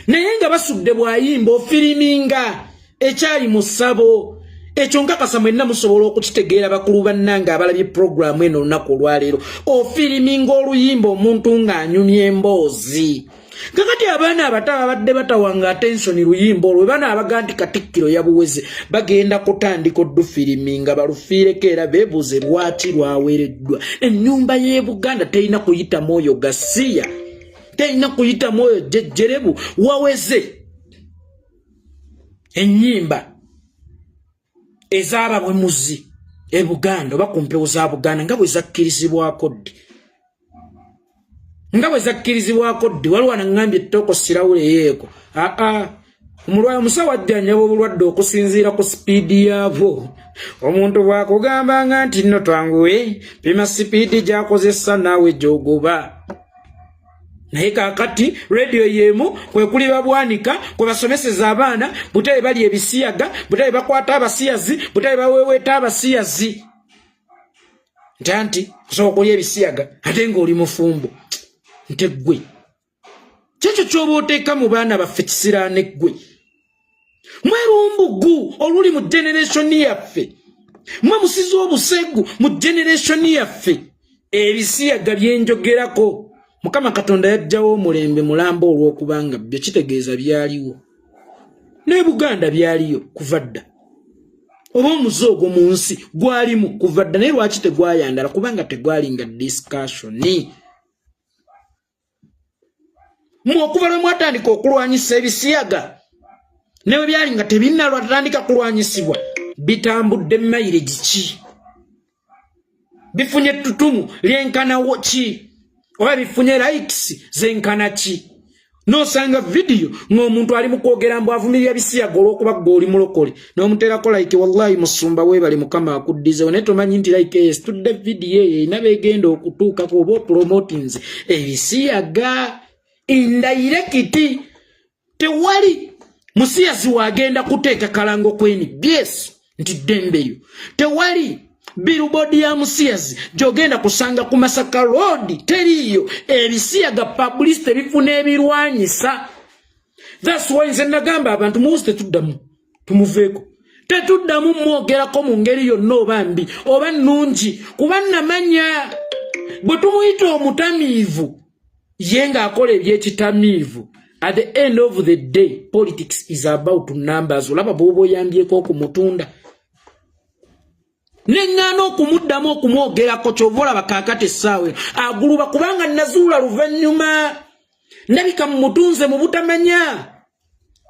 Naye nga basudde bw'ayimba ofiriminga ekyali mu ssabo. Ekyo nkakasa mwenna musobola okukitegeera bakulu bannanga abalabye programu eno olunaku olwaleero. Ofiriminga oluyimba omuntu ng'anyumya emboozi. Kakati abaana abato abadde batawanga attention luyimba olwo baana abaga nti Katikkiro yabuweze bagenda kutandika oddufiriminga balufiireko era beebuuze lwaki lwaweereddwa. Ennyumba y'e Buganda terina kuyita mwoyo gasiya, terina kuyita mwoyo jejjerebu, waweze ennyimba ez'abawemuzi e Buganda oba ku mpewo za Buganda nga bwe zakkirizibwako ddi. Nga bwe zakkirizibwako ddi waliwo anaŋŋambye ettoko sirawuleyeeko. Omulwayi omusawo ajjanjaba obulwadde okusinziira ku sipiidi yaabwo. Omuntu bw'akugambanga nti nno twanguwe pima sipiidi gy'akozesa naawe gy'ogoba. Naye kaakati radio yemu kwe kuli babwanika kwe basomeseza abaana butabe bali ebisiyaga butabe bakwata abasiyazi butabe baweweeta abasiyazi. Ntanti osobola okulya ebisiyaga ate ng'oli mufumbo. Nte ggwe kyekyo ky'oba oteeka mu baana baffe kisiraane ggwe. Mwerumbugu oluli mu generation yaffe. Mwe musizi obusegu mu generation yaffe. Ebisiyaga byenjogerako. Mukama Katonda yajjawo omulembe mulamba olw'okubanga byo kitegeeza byaliwo. Ne Buganda byaliyo kuva dda. Oba omuze ogwo mu nsi gwalimu kuva dda naye lwaki tegwayandala kubanga tegwalinga discussion. Mu okuva lwe mwatandika okulwanyisa ebisiyaga ne bwe byali nga tebinnalwatandika kulwanyisibwa bitambudde mayire giki? Bifunye ettutumu lyenkanawo ki? Oba bifunye likes zenkana ki? N'osanga video ng'omuntu ali mu kwogera mbu avumirira bisiyaga olw'okuba ggwe oli mulokole n'omuteerako like wallahi musumba weebale Mukama akuddizeewo naye tomanyi nti like esitudde video eyo erina beegenda okutuukako oba promotinze ebisiyaga indirect. Tewali musiyazi wagenda kuteeka kalango kweni byes nti ddembeyo. Tewali billboard ya musiyazi gy'ogenda kusanga ku Masaka Road teriyo. Ebisiyaga publicity bifuna ebirwanyisa. That's why nze nagamba abantu muwuzi tetuddamu tumuveeko. Tetuddamu mwogerako mu ngeri yonna oba mbi oba nnungi kuba namanya bwe tumuyita omutamiivu ye ng'akola ebyekitamiivu. At the end of the day politics is about numbers. Olaba bw'oba oyambyeko okumutunda neŋŋaana okumuddamu okumwogerako ky'ova olaba kaakati essaawa aguluba kubanga nazuula luvannyuma ndabika mumutunze mu butamanya,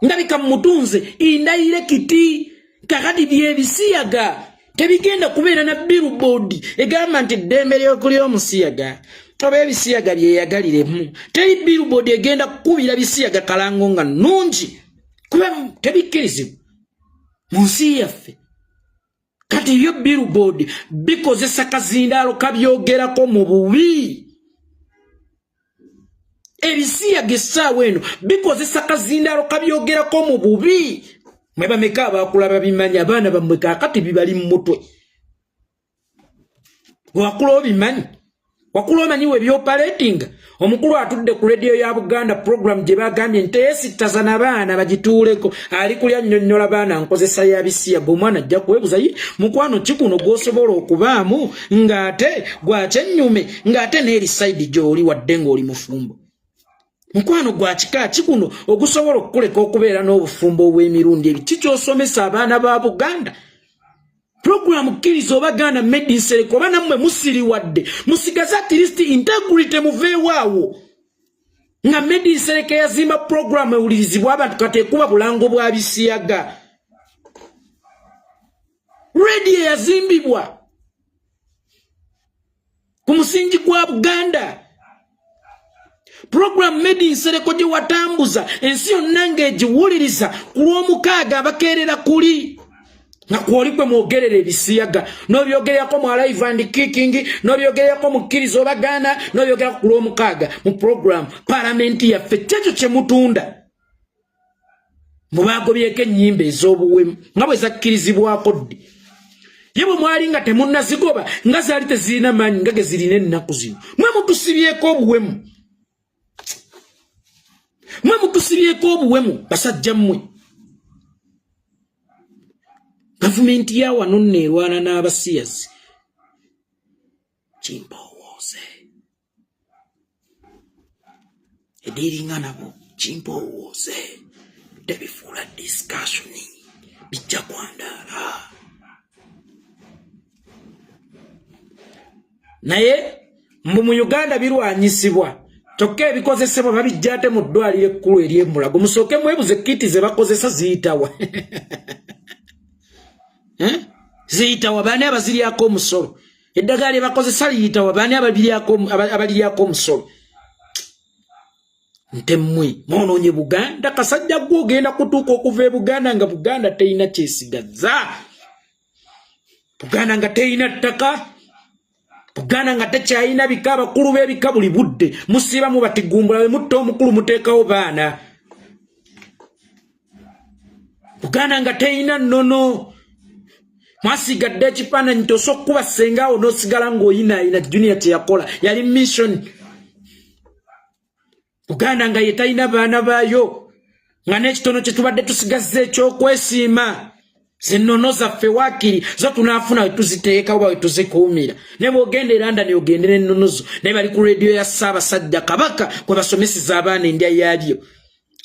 ndabika mumutunze indayirekiti. Kakati byebisiyaga tebigenda kubeera na billboard egamba nti eddembe ly'okulya omusiyaga oba ebisiyaga byeyagaliremu. Teri billboard egenda kukubira bisiyaga kalango nga nnungi kuba tebikkirizibwa mu nsi yaffe. Kati ebyo billboard bikozesa kazindaalo kabyogerako mu bubi. Ebisiyaga essaawa eno bikozesa kazindaalo kabyogerako mu bubi. Mwe bameka abakulaba bimanya abaana bammwe kaakati bibali mu mutwe. wakula obimanyi wakula omanyi we byoperating omukulu atudde ku radio ya Buganda program gye bagambye nti esitaza n'abaana bagituuleko ali kulya nnyonnyola baana nkozesa ya bisiya bw'omwana ajja kwebuza yi mukwano kikuno gw'osobola okubaamu ng'ate gwakyennyume ng'ate n'eri side gy'oli wadde ng'oli mufumbo mukwano gwa kika kikuno ogusobola okukuleka okubeera n'obufumbo obw'emirundi ebi kikyosomesa abaana ba Buganda program kirizo baganda made in Sereko bana mwe musiri wadde musigaza at least integrity muveewawo nga made in Sereko yazimba program ewulirizibwa abantu katekuba bulango bwa bisiyaga radio yazimbibwa ku musingi gwa Buganda program made in Sereko gye watambuza ensi yonna ng'egiwuliriza ku lw'omukaaga abakeerera kuli na kuolikwe mwogerere bisiyaga no byogerako mu live and kicking no byogerako mu kirizo bagana no byogerako ku lw'omukaaga mu program parliament yaffe kyekyo kye mutunda mubagobyeko ennyimba ez'obuwemu nga bwe zakkirizibwako ddi ye bwe mwali nga temunnazigoba nga zaali tezirina maanyi nga ge zirina ennaku zino mwe mutusibyeko obuwemu basajja mmwe gavumenti ya wano neerwana n'abasiyazi kimpowooze ediringa nabo kimpowooze tebifuula discussion bijja kwandaala naye mbu mu Uganda birwanyisibwa kyokka ebikozesebwa babijja ate mu ddwaliro ekkulu ery'emulago musooke mwebuze kiti ze bakozesa ziyitawa ziyitawa baani abaziryako omusolo eddagala lye bakozesa liyitawa baani abaliryako omusolo ntemmwe mwonoonye Buganda kasajja gwe ogenda kutuuka okuva e Buganda nga Buganda teyina kyesigaza Buganda nga teyina ttaka Buganda nga tekyayina bika abakulu b'ebika buli budde musiba mubatigumbula we mutta omukulu muteekawo baana Buganda nga teyina nnono mwasigadde ekifaananyi tosobola okuba ssengawo n'osigala ng'oyinaayina junior teyakola yali mission Buganda nga ye talina baana baayo nga n'ekitono kye tubadde tusigazza ekyokwesiima zinnono zaffe waakiri zo tunaafuna we tuziteeka oba we tuzikuumira ne bw'ogenda e London ogende n'ennono zo naye bali ku radio ya Ssaabasajja Kabaka kwe basomeseza abaana endya yabyo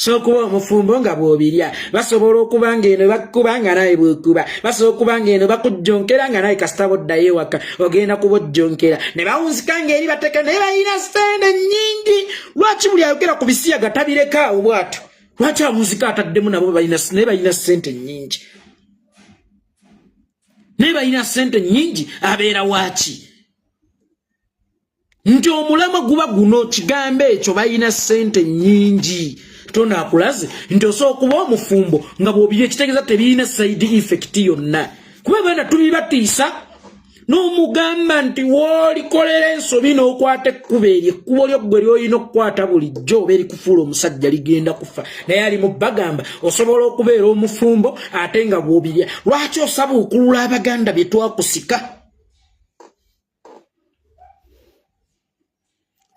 so kuba omufumbo nga bw'obirya basobola okuba ng'eno bakuba nga nawe bw'okuba basobola okuba ng'eno bakujjonkera nga nawe kasita boddayo ewaka ogenda kubojjonkera ne bawunzika ng'eri bateeka naye balina sente nnyingi lwaki buli ayogera ku bisiyaga tabireka bw'atyo lwaki abunzika ataddemu nabo naye balina sente nnyingi naye balina sente nnyingi abeera waaki nti omulamwa guba guno kigambo ekyo balina sente nnyingi tona akulaze nti osobola okuba omufumbo nga bw'obirya ekitegeeza tebirina side effect yonna kuba baana tubibatiisa n'omugamba nti woolikolera ensobi n'okwata ekkubo eryo ekkubo lyo ggwe ly'olina okukwata bulijjo oba erikufuula omusajja ligenda kufa naye ali mu bagamba osobola okubeera omufumbo ate nga bw'obirya lwaki osaba okulula Abaganda bye twakusika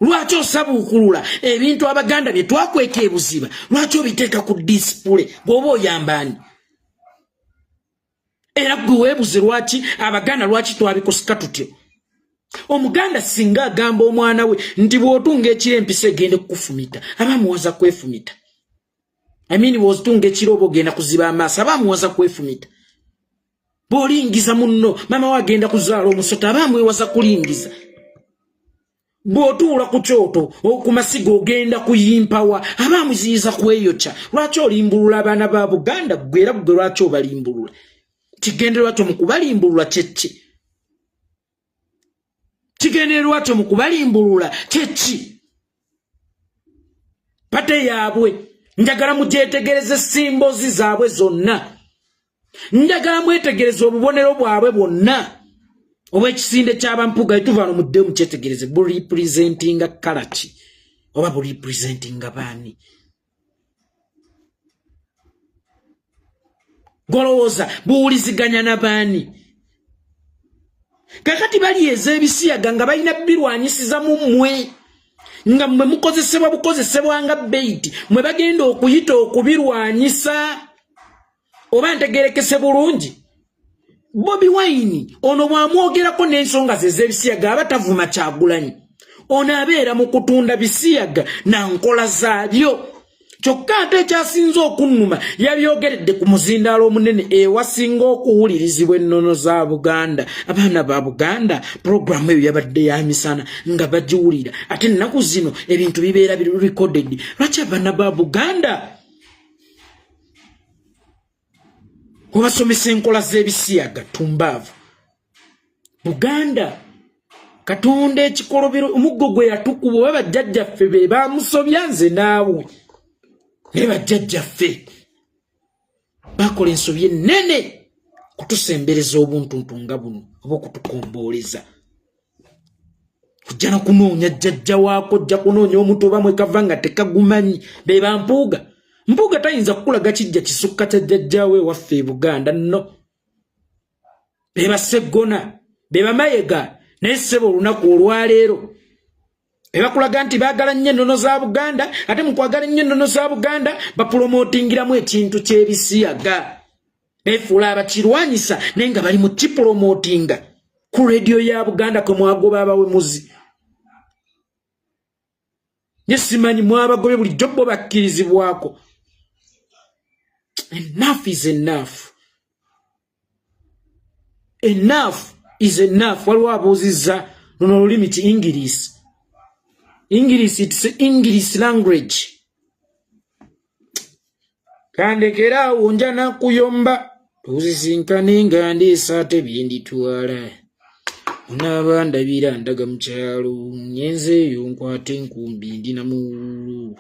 lwaki osaba okulula ebintu Abaganda bye twakweka ebuziba lwaki obiteeka ku display bw'oba oyambaani era gwe weebuze lwaki Abaganda lwaki twabikusika tutyo omuganda singa agamba omwana we nti bw'otunga ekiro empisa egende kukufumita aba muwaza kwefumita bw'otunga ekiro oba ogenda kuziba amaaso aba muwaza kwefumita bw'olingiza munno mama we agenda kuzaala omusota aba mwewaza kulingiza bw'otuula ku kyoto ku masigo ogenda kuyimpawa aba muziyiza kweyokya lwaki olimbulula abaana ba Buganda gwe era gwe lwaki obalimbulula kigendererwa kyo mu kubalimbulula kyeki kigendererwa kyo mu kubalimbulula kyeki pate yaabwe njagala mugyetegereze simbozi zaabwe zonna njagala mwetegereze obubonero bwabwe bwonna obw'ekisinde ky'abampuga tuvaano mudde mu kyetegereze burepresentinga kalaki oba burepresentinga baani golowooza buwuliziganya n'abaani kakati bali ezebisiyaga nga balina birwanyisiza mu mmwe nga mmwe mukozesebwa bukozesebwa nga bait mwe bagenda okuyita okubirwanyisa oba ntegerekese bulungi. Bobi Wine ono bwamwogerako n'ensonga ze ez'ebisiyaga aba tavuma Kyagulanyi, ono abeera mu kutunda bisiyaga na nkola zaabyo. Kyokka ate ekyasinze okunnuma yabyogeredde ku muzindaalo omunene ewasinga okuwulirizibwa ennono za Buganda. Abaana ba Buganda programu eyo yabadde ya misana nga bagiwulira, ate ennaku zino ebintu bibeera biri recorded. Lwaki abaana ba Buganda obasomesa enkola z'ebisiyaga tumbaavu? Buganda Katonda ekikolobero omuggo gwe yatukuba oba bajjajjaffe be bamusobya nze naawe ne bajjajjaffe bakola ensobi ennene kutusembereza obuntuntu nga buno oba okutukombooleza. Kujja nokunoonya jjajja waako, jja kunoonya omuntu oba mwekava nga tekagumanyi be bampuuga. Mpuuga tayinza kukulaga kijja kisukka kya jjajjaawe waffe e Buganda nno. Be Baseggona, be Bamayega naye ssebo olunaku olwaleero ebakulaga nti baagala nnyo ennono za Buganda, ate mu kwagala nnyo ennono za Buganda bapromootingiramu ekintu ky'ebisiyaga. Beefuula abakirwanyisa naye nga bali mu kipromootinga ku rediyo ya Buganda kwe mwagoba abawemuzi. Nye simanyi mwabagobye bulijjo bo bakkirizibwako. Enough is enough. Enough is enough. Waliwo abuuzizza luno olulimi ki English. English, it's English language. Kandekera unja na kuyomba tuzisinkane nga ndiisa ate byenditwala. Unabanda birandaga mu kyalo nyenze yo nkwate nkumbi ndinamu.